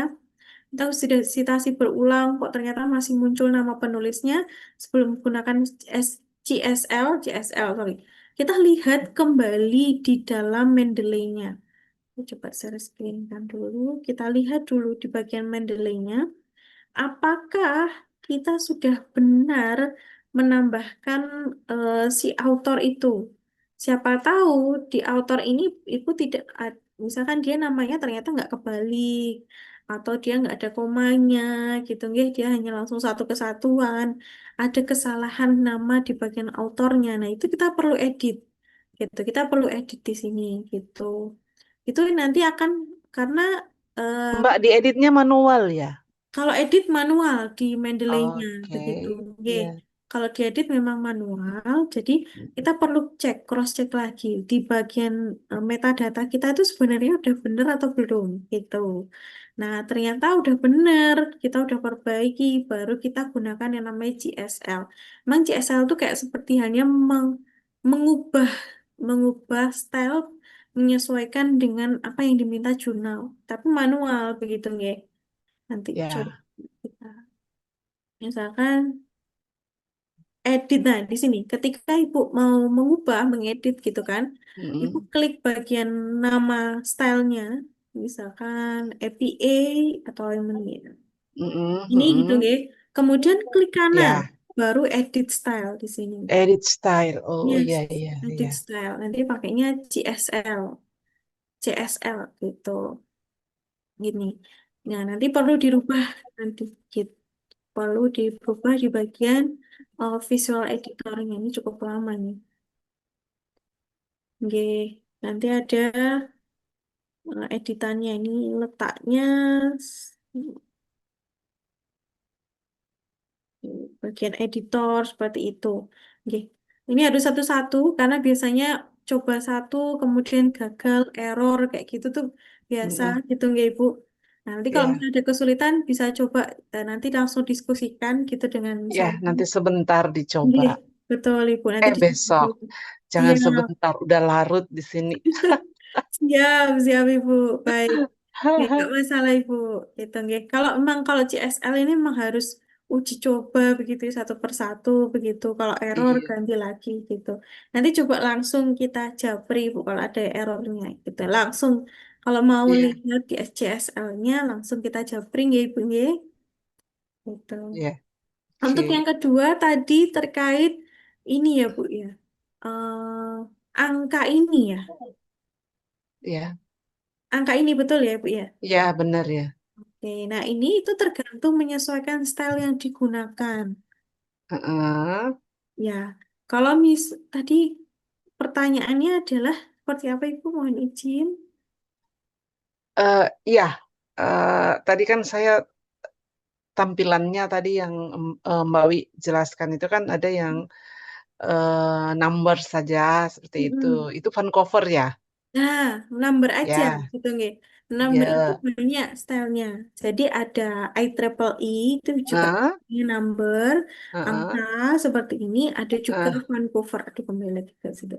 kita sudah citasi berulang, kok ternyata masih muncul nama penulisnya sebelum menggunakan GSL, sorry. Kita lihat kembali di dalam Mendeley-nya. Coba saya screenkan dulu. Kita lihat dulu di bagian Mendeley-nya. Apakah kita sudah benar menambahkan si author itu. Siapa tahu di author ini Ibu tidak misalkan dia namanya ternyata nggak kebalik atau dia nggak ada komanya gitu nggih, dia hanya langsung satu kesatuan, ada kesalahan nama di bagian autornya. Nah, itu kita perlu edit gitu. Kita perlu edit di sini gitu. Itu nanti akan karena eh,
Mbak dieditnya manual ya?
kalau edit manual di Mendeley-nya
Oke,
begitu. Oke.
ya.
Kalau diedit memang manual, jadi kita perlu cek, cross check lagi di bagian metadata kita itu sebenarnya udah bener atau belum gitu. Nah, ternyata udah bener, kita udah perbaiki, baru kita gunakan yang namanya GSL. Memang GSL itu kayak seperti hanya mengubah mengubah style menyesuaikan dengan apa yang diminta jurnal, tapi manual begitu ya. Nanti coba
Ya.
kita misalkan edit. Nah, di sini ketika Ibu mau mengubah, mengedit gitu kan, Ibu
Mm-mm.
klik bagian nama stylenya, misalkan APA atau yang ini.
Mm-mm.
Ini gitu
Mm-mm.
ya. Kemudian klik kanan,
Ya,
baru edit style di sini.
edit style. Oh
Yes,
iya iya
edit
iya.
style. Nanti pakainya CSL, CSL gitu. Gini. Nah, nanti perlu dirubah nanti gitu. Perlu dirubah di bagian visual editornya. Ini cukup lama nih. Oke, nanti ada editannya ini letaknya bagian editor seperti itu. Oke. Ini harus satu-satu karena biasanya coba satu kemudian gagal, error kayak gitu tuh biasa
Mm-mm.
gitu nggak Ibu. Nah, nanti kalau
Ya,
misalnya ada kesulitan bisa coba nanti langsung diskusikan gitu dengan
ya
saya.
nanti sebentar dicoba.
Oke, betul Ibu. Nanti
Besok. Jangan
siap,
sebentar, udah larut di sini.
siap, siap Ibu. Baik. Ya, nggak masalah Ibu. Gitu, nggih. Kalau CSL ini memang harus uji coba begitu ya, satu persatu begitu. Kalau error
Iya,
ganti lagi gitu. Nanti coba langsung kita japri Ibu kalau ada errornya gitu. Langsung kalau mau
iya,
lihat di CSL-nya langsung kita japri ya Ibu nggih. Gitu.
iya.
Untuk
Oke,
yang kedua tadi terkait ini ya Bu ya. Eh, angka ini ya.
ya,
Angka ini betul ya Bu ya.
ya benar ya.
Oke, nah ini itu tergantung menyesuaikan style yang digunakan.
Heeh.
Ya, kalau tadi pertanyaannya adalah seperti apa Ibu? Mohon izin.
Iya, tadi kan saya tampilannya tadi yang Mbak Wi jelaskan itu kan ada yang number saja seperti itu.
Mm-mm.
Itu fun cover ya?
Nah, number aja
Ya,
gitu nggih. Number itu
ya.
banyak stylenya. Jadi ada IEEE itu juga
Heeh,
number,
heeh,
angka seperti ini. Ada juga
heeh.
Vancouver. Aduh, kembali lagi ke situ.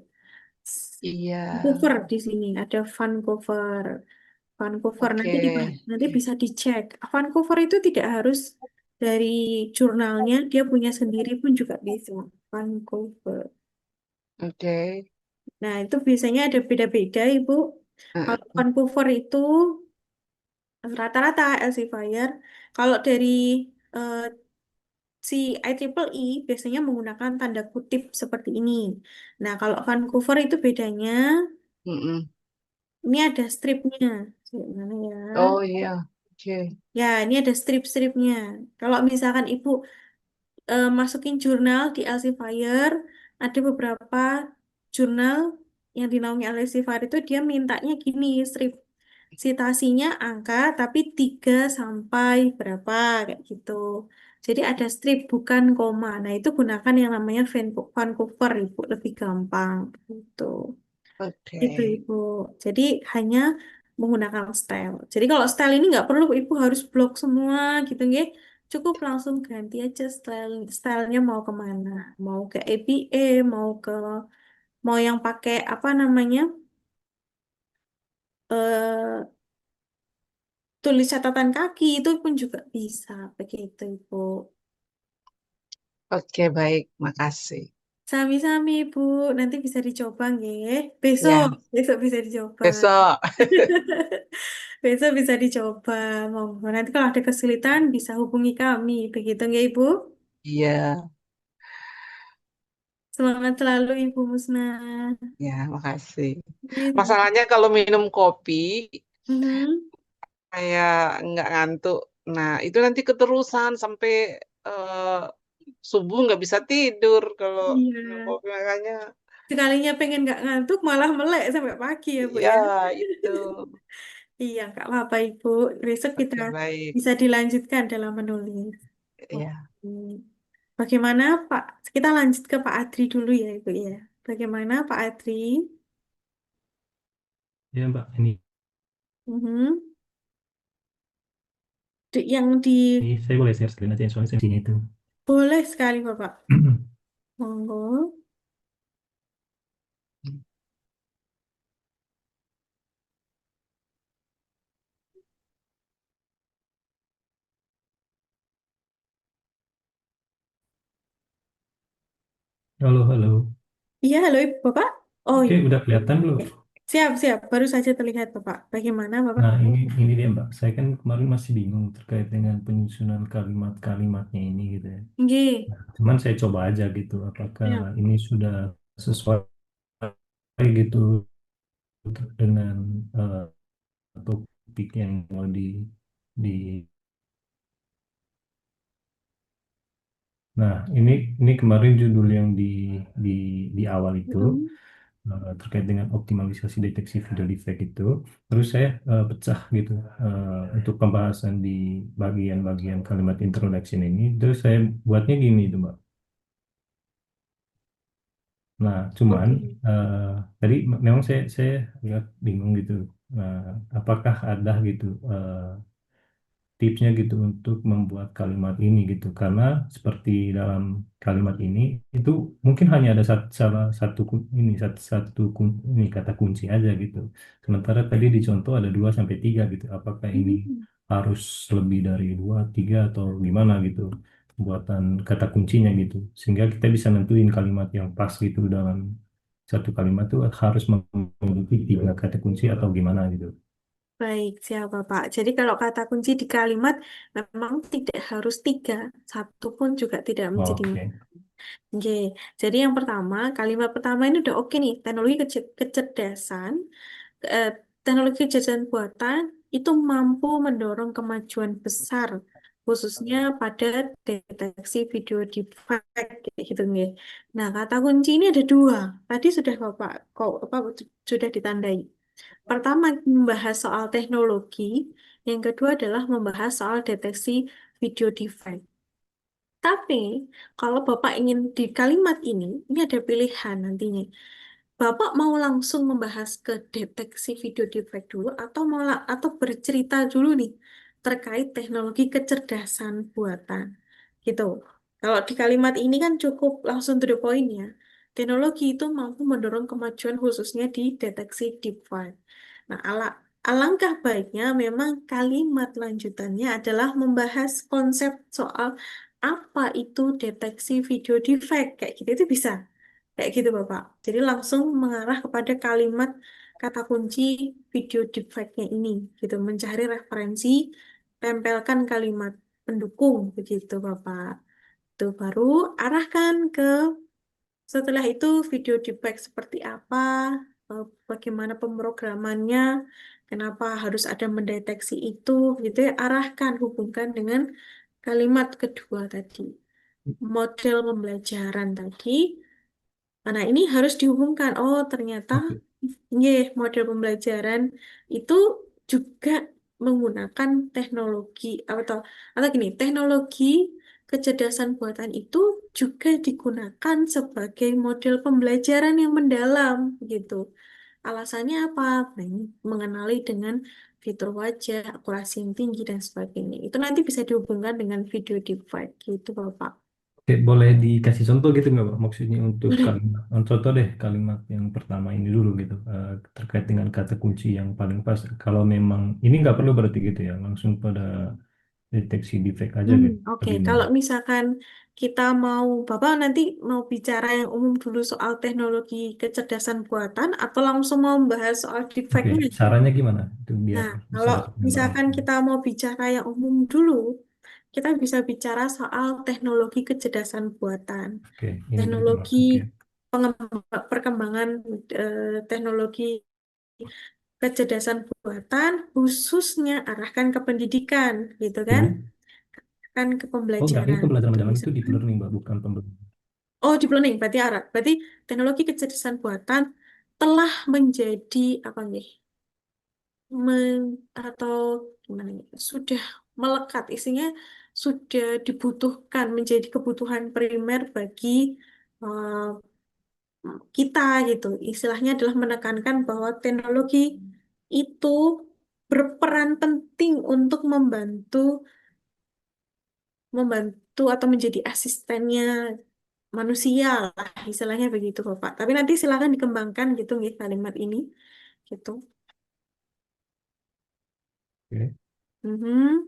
Iya,
Vancouver di sini ada Vancouver. Vancouver
oke.
nanti bisa dicek. Vancouver itu tidak harus dari jurnalnya, dia punya sendiri pun juga bisa. Vancouver.
Oke.
Nah, itu biasanya ada beda-beda, Ibu. Kalau
Heeh,
Vancouver itu rata-rata Elsevier. Kalau dari eh, si IEEE biasanya menggunakan tanda kutip seperti ini. Nah, kalau Vancouver itu bedanya,
mm-mm.
ini ada stripnya. Mana ya?
Oh iya, oke.
Ya, ini ada strip-stripnya. Kalau misalkan Ibu masukin jurnal di Elsevier, ada beberapa jurnal yang dinaungi Elsevier itu dia mintanya gini, strip citasinya angka tapi 3 sampai berapa kayak gitu. Jadi ada strip bukan koma. Nah, itu gunakan yang namanya Vancouver Ibu, lebih gampang gitu. Itu
Oke.
Ibu. Jadi hanya menggunakan style. Jadi kalau style ini nggak perlu Ibu harus blok semua gitu nggih. Cukup langsung ganti aja stylenya mau kemana. Mau ke APA, mau yang pakai apa namanya eh tulis catatan kaki itu pun juga bisa begitu Ibu.
Oke, baik. Makasih.
Sami-sami Ibu, nanti bisa dicoba nggih. Besok,
Ya,
besok bisa dicoba.
besok.
Besok bisa dicoba. Monggo. Nanti kalau ada kesulitan bisa hubungi kami. Begitu nggak Ibu?
Iya.
Semangat selalu Ibu Musna.
Ya, makasih.
Gitu.
Masalahnya kalau minum kopi,
Mhm.
kayak nggak ngantuk. Nah, itu nanti keterusan sampai eh, subuh nggak bisa tidur kalau minum
Iya.
kopi. Makanya,
Sekalinya pengen nggak ngantuk, malah melek sampai pagi ya, Bu
ya
ya.
itu.
Iya, nggak apa-apa Ibu. Besok kita
Oke, baik.
bisa dilanjutkan dalam menulis.
Ya,
Oke. Bagaimana Pak? Kita lanjut ke Pak Adri dulu ya Ibu ya. Bagaimana Pak Adri?
Ya Mbak,
Mhm. Yang di
ini saya boleh share screen aja soalnya saya di sini itu.
boleh sekali Bapak. Monggo.
Halo, halo.
Iya, halo Ibu Bapak. Oh
Oke,
iya.
udah kelihatan belum?
Siap, siap. Baru saja terlihat Bapak. Bagaimana Bapak?
Nah, ini dia Mbak. Saya kan kemarin masih bingung terkait dengan penyusunan kalimat-kalimatnya ini gitu ya.
Nggih.
Nah, cuman saya coba aja gitu, apakah
Siap.
ini sudah sesuai gitu dengan eh, topik yang mau di. Nah, ini kemarin judul yang di di awal itu.
Mhm.
Terkait dengan optimalisasi deteksi video defect itu. Terus saya pecah gitu untuk pembahasan di bagian-bagian kalimat introduction ini. Terus saya buatnya gini tuh Mbak. Nah, cuman
Oke.
eh, tadi memang saya agak bingung gitu. Nah, apakah ada gitu tipsnya gitu untuk membuat kalimat ini gitu karena seperti dalam kalimat ini itu mungkin hanya ada salah satu ini ini kata kunci aja gitu sementara tadi di contoh ada 2 sampai 3 gitu apakah ini
Hmm.
harus lebih dari 2 3 atau gimana gitu buatan kata kuncinya gitu sehingga kita bisa nentuin kalimat yang pas gitu dalam satu kalimat tuh harus memiliki 3 kata kunci atau gimana gitu.
Baik, siap Bapak. Jadi kalau kata kunci di kalimat memang tidak harus tiga, satu pun juga tidak menjadi
Oke.
masalah. Oke, jadi yang pertama, kalimat pertama ini udah oke nih, teknologi kecerdasan, eh, teknologi kecerdasan buatan itu mampu mendorong kemajuan besar, khususnya pada deteksi video deepfake kayak gitu nih. Nah, kata kunci ini ada dua. Tadi sudah Bapak kok apa sudah ditandai. Pertama, membahas soal teknologi. Yang kedua adalah membahas soal deteksi video deepfake. Tapi, kalau Bapak ingin di kalimat ini ada pilihan nantinya. Bapak mau langsung membahas ke deteksi video deepfake dulu atau atau bercerita dulu nih terkait teknologi kecerdasan buatan. Gitu. Kalau di kalimat ini kan cukup langsung to the point ya. Teknologi itu mampu mendorong kemajuan khususnya di deteksi deepfake. Nah, alangkah baiknya memang kalimat lanjutannya adalah membahas konsep soal apa itu deteksi video deepfake kayak gitu itu bisa. Kayak gitu, Bapak. Jadi langsung mengarah kepada kalimat kata kunci video deepfake-nya ini, gitu. Mencari referensi, tempelkan kalimat pendukung, begitu, Bapak. Itu baru arahkan ke setelah itu video deepfake seperti apa, bagaimana pemrogramannya, kenapa harus ada mendeteksi itu, gitu ya. Arahkan, hubungkan dengan kalimat kedua tadi. Model pembelajaran tadi. Nah, ini harus dihubungkan. Oh, ternyata
Oke.
model pembelajaran itu juga menggunakan teknologi atau gini, teknologi kecerdasan buatan itu juga digunakan sebagai model pembelajaran yang mendalam gitu. Alasannya apa? Nah, ini mengenali dengan fitur wajah, akurasi yang tinggi dan sebagainya. Itu nanti bisa dihubungkan dengan video deepfake gitu, Bapak.
Oke, boleh dikasih contoh gitu nggak Pak? Maksudnya untuk
Boleh.
kalimat, contoh deh kalimat yang pertama ini dulu gitu, terkait dengan kata kunci yang paling pas. Kalau memang ini nggak perlu berarti gitu ya, langsung pada deteksi defect aja gitu.
Oke,
Bagaimana?
kalau misalkan kita Bapak nanti mau bicara yang umum dulu soal teknologi kecerdasan buatan atau langsung mau membahas soal
Oke,
defect-nya?
sarannya gimana? Itu biar
Nah,
bisa
kalau
dapat
misalkan
gambaran.
kita mau bicara yang umum dulu, kita bisa bicara soal teknologi kecerdasan buatan.
Oke, ini dulu
Teknologi
masuk ya.
perkembangan teknologi kecerdasan buatan khususnya arahkan ke pendidikan gitu kan,
Hmm.
kan ke
Oh, enggak, ini
pembelajaran
pembelajaran
gitu
mendalam itu deep
misalkan.
learning, Mbak, bukan pembelajaran.
Oh, deep learning berarti arah. Berarti teknologi kecerdasan buatan telah menjadi apa nih? Atau gimana ya? Sudah melekat isinya, sudah dibutuhkan menjadi kebutuhan primer bagi eh, kita gitu. Istilahnya adalah menekankan bahwa teknologi itu berperan penting untuk membantu membantu atau menjadi asistennya manusia lah, istilahnya begitu Bapak. Tapi nanti silakan dikembangkan gitu nggih kalimat ini gitu.
Oke.
Mhm.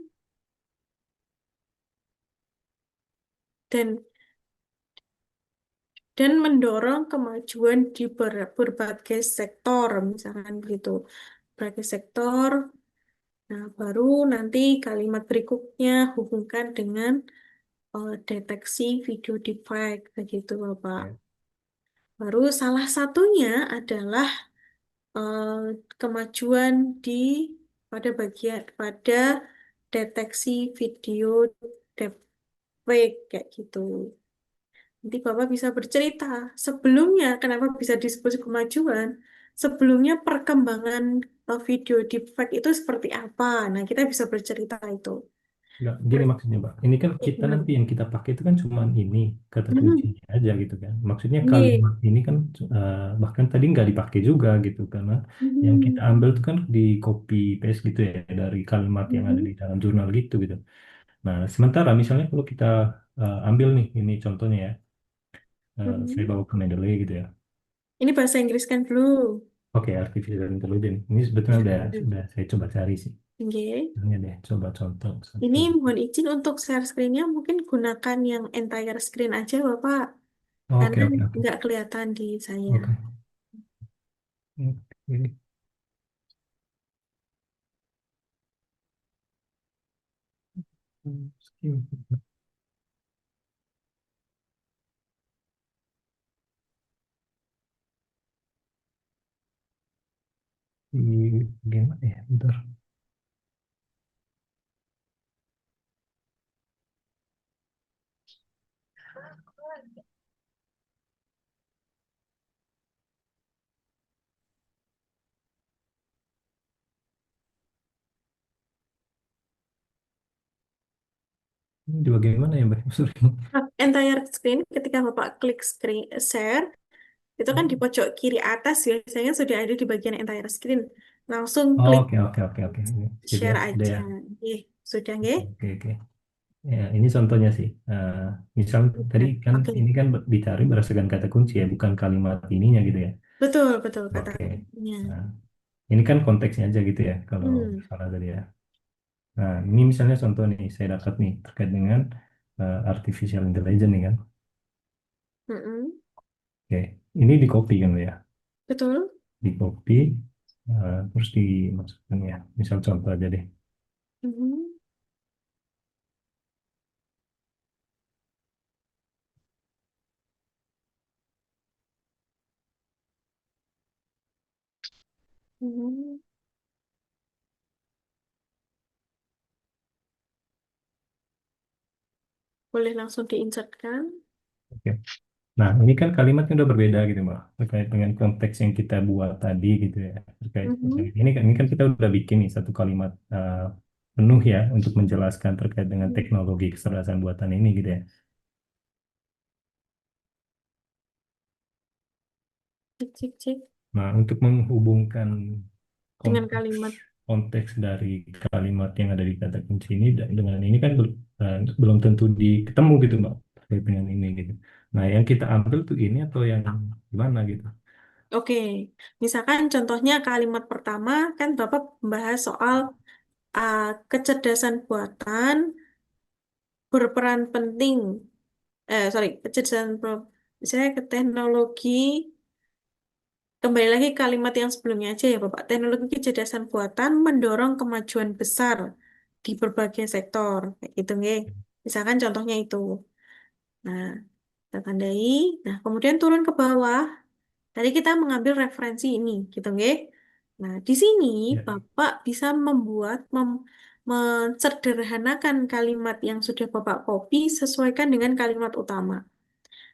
Dan mendorong kemajuan di berbagai sektor, misalkan begitu. Berbagai sektor. Nah, baru nanti kalimat berikutnya hubungkan dengan deteksi video deepfake, begitu Bapak.
Oke.
Baru salah satunya adalah eh, kemajuan di pada deteksi video deepfake kayak gitu. Nanti Bapak bisa bercerita sebelumnya kenapa bisa disebut kemajuan, sebelumnya perkembangan video deepfake itu seperti apa. Nah, kita bisa bercerita itu.
Enggak, gini maksudnya, Mbak. Ini kan kita
Gimana?
nanti yang kita pakai itu kan cuma ini kata
Mhm.
kuncinya aja gitu kan. Maksudnya
Iya.
kalimat ini kan bahkan tadi nggak dipakai juga gitu karena yang kita
Mhm.
ambil itu kan di copy paste gitu ya dari kalimat yang ada di
Mhm.
dalam jurnal gitu gitu. Nah, sementara misalnya kalau kita ambil nih ini contohnya ya, saya
Mhm.
bawa ke Mendeley gitu ya.
Ini bahasa Inggris kan dulu.
Oke, artificial intelligence. Ini sebetulnya udah saya coba cari sih.
Oke.
Ini deh, coba contoh satu.
Ini mohon izin untuk share screen-nya mungkin gunakan yang entire screen aja Bapak.
Oke,
Karena
oke, oke.
nggak kelihatan di saya.
Oke. Oke. Gimana ya? Bentar. Ini di bagian mana ya, Mbak? Sorry.
Nah, entire screen ketika Bapak klik screen share itu kan di pojok kiri atas biasanya sudah ada di bagian entire screen. Langsung
Oh,
klik
oke, oke, oke, oke. Ini sip ya,
share
udah
aja.
ya.
Ih, sudah nggih?
Oke, oke, oke. Ya, ini contohnya sih. Misal tadi
Sudah.
kan
Oke.
ini kan dicari berdasarkan kata kunci ya, bukan kalimat ininya gitu ya.
Betul, betul
Oke.
katanya.
Nah, ini kan konteksnya aja gitu ya, kalau
Hmm.
salah tadi ya. Nah, ini misalnya contoh nih, saya dapat nih terkait dengan artificial intelligence nih kan.
Mm-mm.
Oke, ini di copy kan ya,
Betul.
di copy terus dimasukkan ya. Misal contoh aja deh.
Mhm. Mhm. Boleh langsung diinsertkan.
Oke. Nah, ini kan kalimatnya udah berbeda gitu, Mbak, terkait dengan konteks yang kita buat tadi gitu ya. Terkait
Mhm.
ini kan kita udah bikin nih satu kalimat penuh ya untuk menjelaskan terkait dengan
Mhm.
teknologi kecerdasan buatan ini gitu ya.
Cek, cek, cek.
Nah, untuk menghubungkan
Dengan
konteks
kalimat.
konteks dari kalimat yang ada di kata kunci ini dengan ini kan belum tentu ketemu gitu, Mbak, terkait dengan ini gitu. Nah, yang kita ambil tuh ini atau yang gimana gitu.
Oke, misalkan contohnya kalimat pertama kan Bapak membahas soal uh, kecerdasan buatan berperan penting. Sorry, misalnya ke teknologi. Kembali lagi kalimat yang sebelumnya aja ya Bapak. Teknologi kecerdasan buatan mendorong kemajuan besar di berbagai sektor. Kayak gitu nggih. Misalkan contohnya itu. Nah, Kita tandai. Nah, kemudian turun ke bawah. Tadi kita mengambil referensi ini, gitu, nggih. Nah, di sini
Ya.
Bapak bisa mensederhanakan kalimat yang sudah Bapak copy sesuaikan dengan kalimat utama.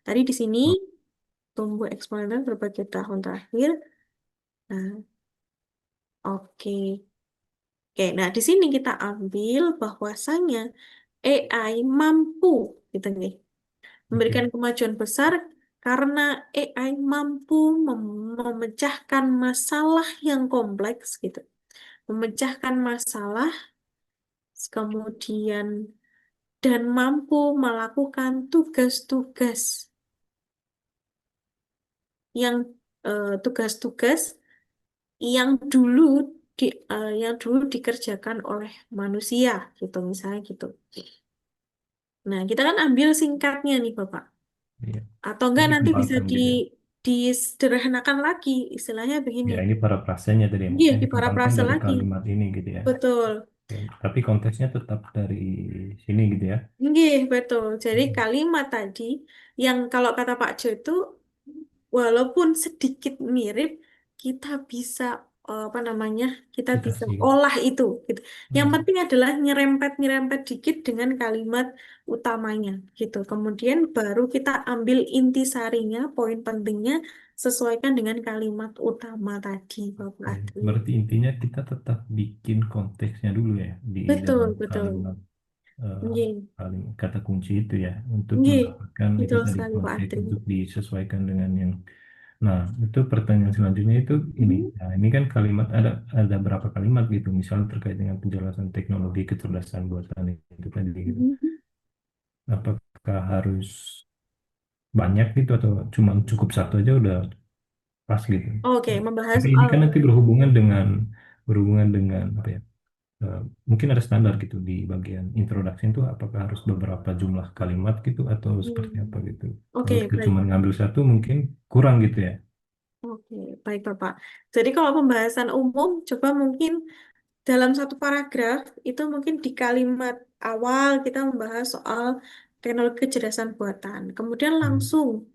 Tadi di sini
Oh,
tumbuh eksponen berbagai tahun terakhir. Nah, oke. Oke, nah di sini kita ambil bahwasanya AI mampu, gitu nih, memberikan
oke.
kemajuan besar karena AI mampu memecahkan masalah yang kompleks, gitu. Memecahkan masalah, kemudian dan mampu melakukan tugas-tugas yang tugas-tugas yang dulu yang dulu dikerjakan oleh manusia, gitu misalnya gitu. Nah, kita kan ambil singkatnya nih, Bapak.
Iya.
Atau enggak
Ini
nanti bisa
kembangkan gitu ya.
disederhanakan lagi, istilahnya begini.
Ya, ini parafrasenya tadi ya,
Iya,
maksudnya
di
dikembangkan
parafrase
dari
lagi.
kalimat ini gitu ya.
Betul.
Oke. Tapi konteksnya tetap dari sini gitu ya.
Iya, betul. Jadi kalimat tadi yang kalau kata Pak Jo itu walaupun sedikit mirip, kita bisa apa namanya? Kita bisa
Mutasi gitu.
olah itu gitu. Yang
Hmm.
penting adalah nyerempet-nyerempet dikit dengan kalimat utamanya gitu. Kemudian baru kita ambil intisarinya, poin pentingnya sesuaikan dengan kalimat utama tadi, Bapak
Oke.
Adri.
Berarti intinya kita tetap bikin konteksnya dulu ya di dalam
Betul, betul.
kalimat eh,
Iya,
kalimat kata kunci itu ya untuk
iya,
mendapatkan itu
betul
tadi
sekali, Pak
konteks
Adri.
untuk disesuaikan dengan yang. Nah, itu pertanyaan selanjutnya itu ini.
Hmm.
Nah, ini kan kalimat ada berapa kalimat gitu, misalnya terkait dengan penjelasan teknologi kecerdasan buatan itu tadi gitu.
Hmm.
Apakah harus banyak gitu atau cuma cukup satu aja udah pas gitu?
Oke, membahas
Tapi ini
soal
kan nanti berhubungan dengan apa ya? Mungkin ada standar gitu di bagian introduction itu apakah harus beberapa jumlah kalimat gitu atau seperti
hmm.
apa gitu. Kalau
Oke,
kita
baik.
cuma ngambil satu mungkin kurang gitu ya.
Oke, baik Bapak. Jadi kalau pembahasan umum, coba mungkin dalam satu paragraf, itu mungkin di kalimat awal kita membahas soal teknologi kecerdasan buatan. Kemudian
Hmm.
langsung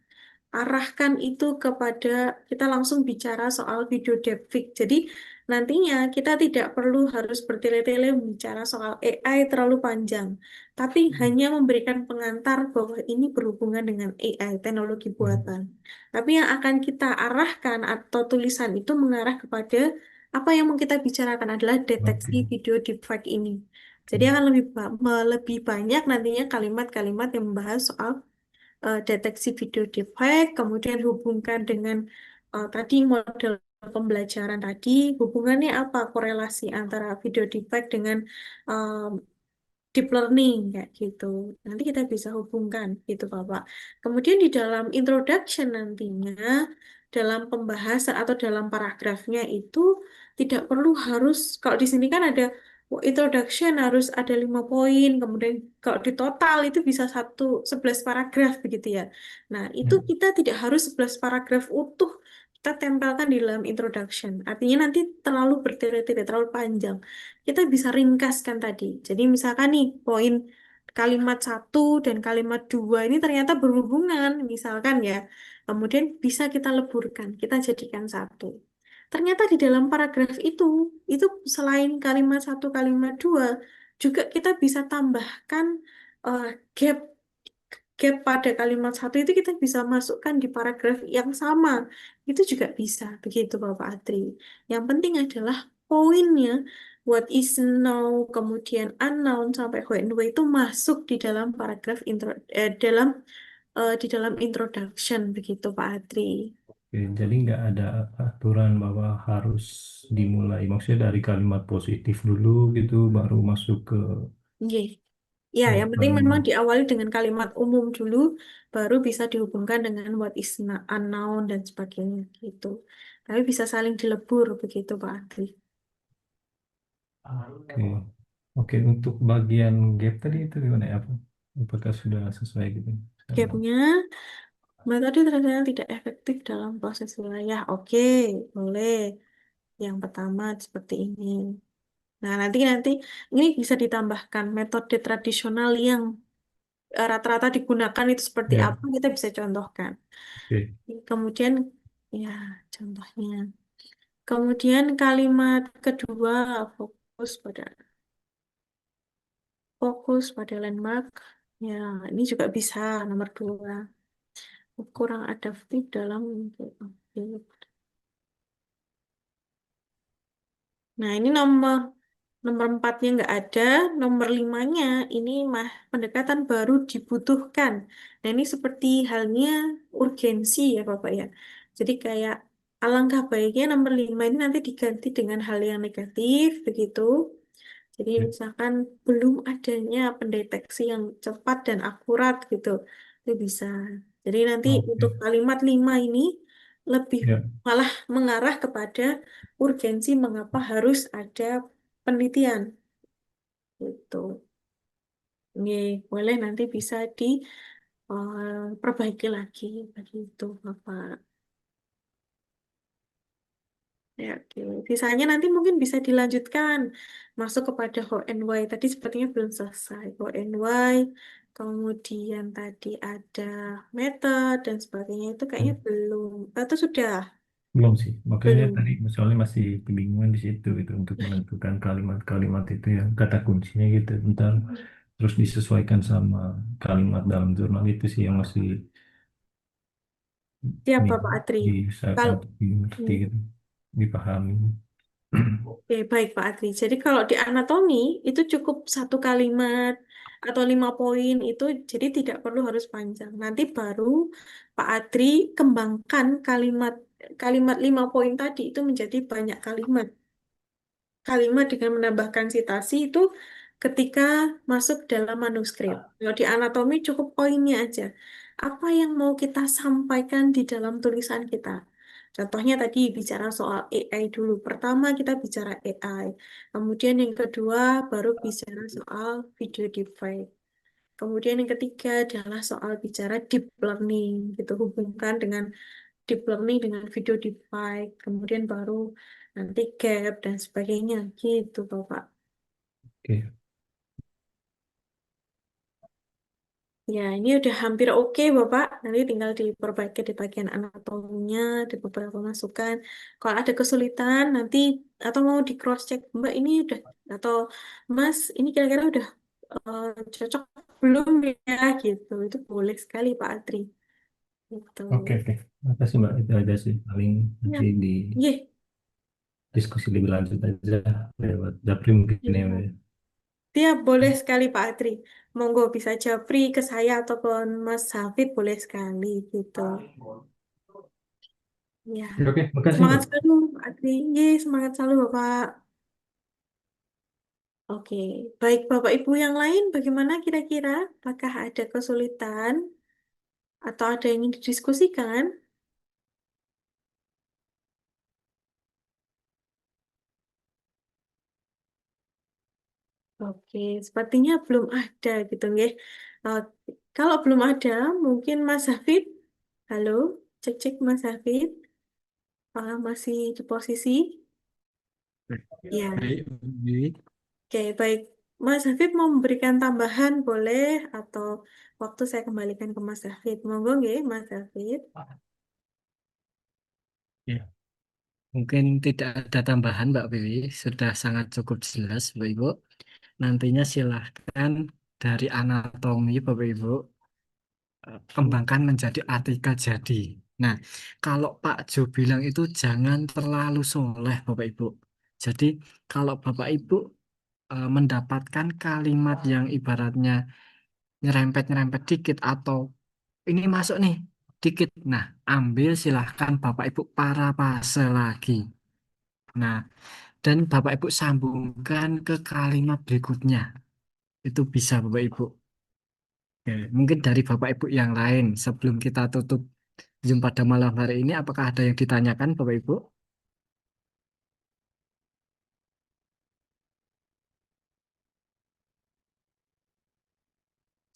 arahkan itu kepada kita langsung bicara soal video deepfake. Jadi nantinya kita tidak perlu harus bertele-tele bicara soal AI terlalu panjang, tapi hanya memberikan pengantar bahwa ini berhubungan dengan AI, teknologi
Hmm.
buatan. Tapi yang akan kita arahkan atau tulisan itu mengarah kepada apa yang mau kita bicarakan adalah deteksi
Oke.
video deepfake ini. Jadi
Hmm.
akan lebih banyak nantinya kalimat-kalimat yang membahas soal deteksi video deepfake, kemudian hubungkan dengan tadi model pembelajaran tadi, hubungannya apa korelasi antara video deepfake dengan um, deep learning kayak gitu. Nanti kita bisa hubungkan gitu Bapak. Kemudian di dalam introduction nantinya, dalam pembahasan atau dalam paragrafnya itu tidak perlu harus, kalau di sini kan ada introduction harus ada 5 poin, kemudian kalau di total itu bisa 11 paragraf begitu ya. Nah, itu
Ya.
kita tidak harus 11 paragraf utuh kita tempelkan di dalam introduction. Artinya nanti terlalu bertele-tele, terlalu panjang. Kita bisa ringkaskan tadi. Jadi misalkan nih poin kalimat satu dan kalimat dua ini ternyata berhubungan, misalkan ya. Kemudian bisa kita leburkan, kita jadikan satu. Ternyata di dalam paragraf itu selain kalimat satu, kalimat dua, juga kita bisa tambahkan eh, gap gap pada kalimat satu itu kita bisa masukkan di paragraf yang sama. Itu juga bisa, begitu Bapak Adri. Yang penting adalah poinnya, what is now, kemudian unknown, sampai when we itu masuk di dalam paragraf di dalam introduction, begitu Pak Adri.
Oke, jadi nggak ada aturan bahwa harus dimulai, maksudnya dari kalimat positif dulu gitu, baru masuk ke
Nggih. Ya, yang penting memang
kalimat.
diawali dengan kalimat umum dulu, baru bisa dihubungkan dengan what is unknown dan sebagainya gitu. Tapi bisa saling dilebur begitu Pak Adri.
Oke, oke. Untuk bagian gap tadi itu gimana ya? Apakah sudah sesuai gitu? Sama.
Gapnya, metode tradisional tidak efektif dalam proses wilayah. Oke, boleh. Yang pertama seperti ini. Nah, nanti nanti ini bisa ditambahkan metode tradisional yang rata-rata digunakan itu seperti
Ya,
apa, kita bisa contohkan.
oke.
Kemudian, ya, contohnya. Kemudian kalimat kedua, fokus pada fokus pada landmark. Ya, ini juga bisa nomor dua. Kurang adaptif dalam. Nah, ini nomor empatnya nggak ada, nomor limanya ini mah pendekatan baru dibutuhkan. Nah, ini seperti halnya urgensi ya Bapak ya. Jadi kayak alangkah baiknya nomor lima ini nanti diganti dengan hal yang negatif begitu. Jadi
Ya,
misalkan belum adanya pendeteksi yang cepat dan akurat gitu, itu bisa. Jadi nanti untuk
oke.
kalimat lima ini lebih
Ya,
malah mengarah kepada urgensi mengapa harus ada penelitian gitu. Ini boleh nanti bisa diperbaiki lagi begitu Bapak. Ya, oke. Sisanya nanti mungkin bisa dilanjutkan masuk kepada how and why. Tadi sepertinya belum selesai. How and why, kemudian tadi ada method dan sebagainya itu kayaknya belum. Atau sudah?
belum sih. Makanya tadi
Belum.
soalnya masih kebingungan di situ gitu untuk menentukan kalimat-kalimat itu yang kata kuncinya gitu. Ntar terus disesuaikan sama kalimat dalam jurnal itu sih yang masih
Siap
ini
Bapak Atri.
bisa
Kalau
untuk dimengerti gitu, dipahami.
Oke, baik Pak Adri. Jadi kalau di anatomi itu cukup satu kalimat atau 5 poin itu, jadi tidak perlu harus panjang. Nanti baru Pak Adri kembangkan kalimat kalimat 5 poin tadi itu menjadi banyak kalimat. Kalimat dengan menambahkan citasi itu ketika masuk dalam manuskrip. Kalau di anatomi cukup poinnya aja. Apa yang mau kita sampaikan di dalam tulisan kita? Contohnya tadi bicara soal AI dulu. Pertama kita bicara AI. Kemudian yang kedua baru bicara soal video deepfake. Kemudian yang ketiga adalah soal bicara deep learning. Gitu, hubungkan dengan deep learning dengan video deepfake. Kemudian baru nanti gap dan sebagainya. Gitu, Bapak.
Oke,
Ya, ini udah hampir oke, Bapak. Nanti tinggal diperbaiki di bagian anatominya, di beberapa masukan. Kalau ada kesulitan, nanti atau mau di cross check, Mbak ini udah atau Mas ini kira-kira udah eh, cocok belum ya gitu. Itu boleh sekali Pak Atri. Gitu.
oke, oke. Makasih Mbak, itu aja sih paling
Ya,
nanti di
iya.
diskusi lebih lanjut aja lewat Japri mungkin ya. Mbak,
Iya.
ya.
Tiap boleh sekali Pak Atri. Monggo bisa japri ke saya ataupun Mas Hafid boleh sekali gitu. Ya.
Oke, makasih
Semangat
Mbak.
selalu Pak Atri. Iya, semangat selalu Bapak. Oke, baik Bapak Ibu yang lain bagaimana kira-kira? Apakah ada kesulitan atau ada yang ingin didiskusikan? Oke, sepertinya belum ada gitu ya. Eh, Kalau belum ada, mungkin Mas Hafid. Halo, cek-cek Mas Hafid. Apakah masih di posisi? Ya,
Baik, baik.
oke, baik. Mas Hafid mau memberikan tambahan boleh atau waktu saya kembalikan ke Mas Hafid. Monggo nggih, Mas Hafid.
Ya, mungkin tidak ada tambahan Mbak Wiwi, sudah sangat cukup jelas Bapak Ibu. Nantinya silahkan dari anatomi Bapak Ibu kembangkan menjadi artikel jadi. Nah, kalau Pak Jo bilang itu jangan terlalu soleh Bapak Ibu. Jadi kalau Bapak Ibu mendapatkan kalimat yang ibaratnya nyerempet-nyerempet dikit atau ini masuk nih dikit. Nah, ambil silahkan Bapak Ibu parafase lagi. Nah, dan Bapak Ibu sambungkan ke kalimat berikutnya. Itu bisa Bapak Ibu. Oke, mungkin dari Bapak Ibu yang lain sebelum kita tutup Zoom pada malam hari ini, apakah ada yang ditanyakan Bapak Ibu?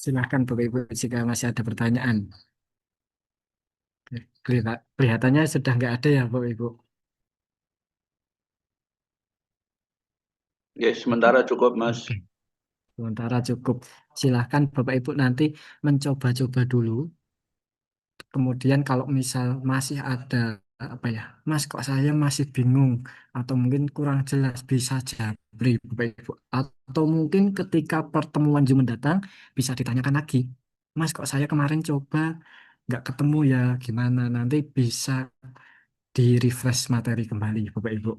Silahkan Bapak Ibu jika masih ada pertanyaan. Oke, kelihatannya sudah nggak ada ya Bapak Ibu.
Ya, sementara cukup, Mas.
Oke. Sementara cukup. Silahkan Bapak Ibu nanti mencoba-coba dulu. Kemudian kalau misal masih ada apa ya, Mas kok saya masih bingung atau mungkin kurang jelas bisa japri Bapak Ibu. Atau mungkin ketika pertemuan Zoom mendatang bisa ditanyakan lagi. Mas kok saya kemarin coba nggak ketemu ya gimana? Nanti bisa di refresh materi kembali Bapak Ibu.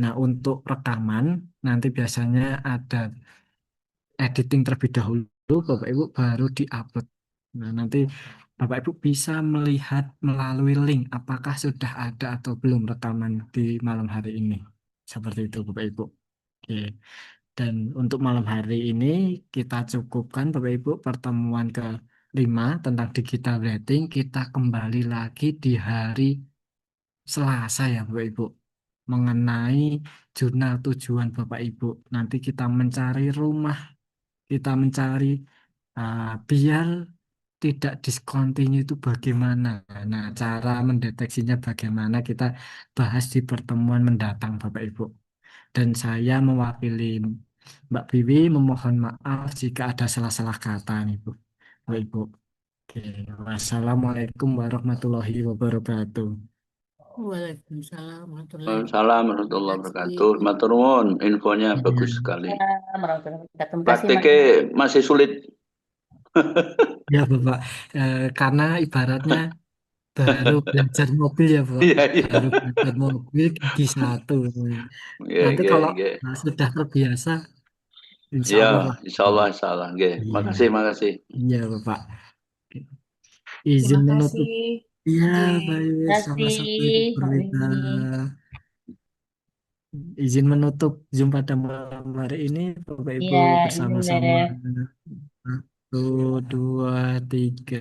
Nah untuk rekaman nanti biasanya ada editing terlebih dahulu Bapak Ibu baru diupload. Nah, nanti Bapak Ibu bisa melihat melalui link apakah sudah ada atau belum rekaman di malam hari ini. Seperti itu Bapak Ibu. Oke. Dan untuk malam hari ini kita cukupkan Bapak Ibu pertemuan ke-5 tentang digital writing. Kita kembali lagi di hari Selasa ya Bapak Ibu. Mengenai jurnal tujuan Bapak Ibu. Nanti kita mencari rumah, kita mencari biar tidak discontinue itu bagaimana. Nah, cara mendeteksinya bagaimana kita bahas di pertemuan mendatang Bapak Ibu. Dan saya mewakili Mbak Biwi memohon maaf jika ada salah-salah kata nih Bu. Bapak Ibu. Oke. Wassalamualaikum warahmatullahi wabarakatuh.
Waalaikumsalam warahmatullahi
Waalaikumsalam warahmatullahi wabarakatuh.
wabarakatuh.
Matur nuwun, infonya
Iya.
bagus sekali.
Warahmatullahi wabarakatuh. Terima kasih, Mas.
Prakteknya masih sulit.
Ya Bapak, karena ibaratnya baru belajar mobil ya Pak,
Iya, iya.
baru belajar mobil gigi satu.
Iya,
Nanti
iya,
kalau
iya.
sudah terbiasa, insya
Iya,
Allah lah.
insya Allah. Nggih.
Iya,
Makasih, makasih.
iya Bapak.
Terima
Izin menutup.
kasih.
Iya,
Oke.
baik.
Terima
Sama-sama
kasih,
Ibu
Pak
Purwita.
Bibi.
Izin menutup Zoom pada malam hari ini, Bapak Ibu
Iya, izin
bersama-sama.
deh.
1, 2, 3.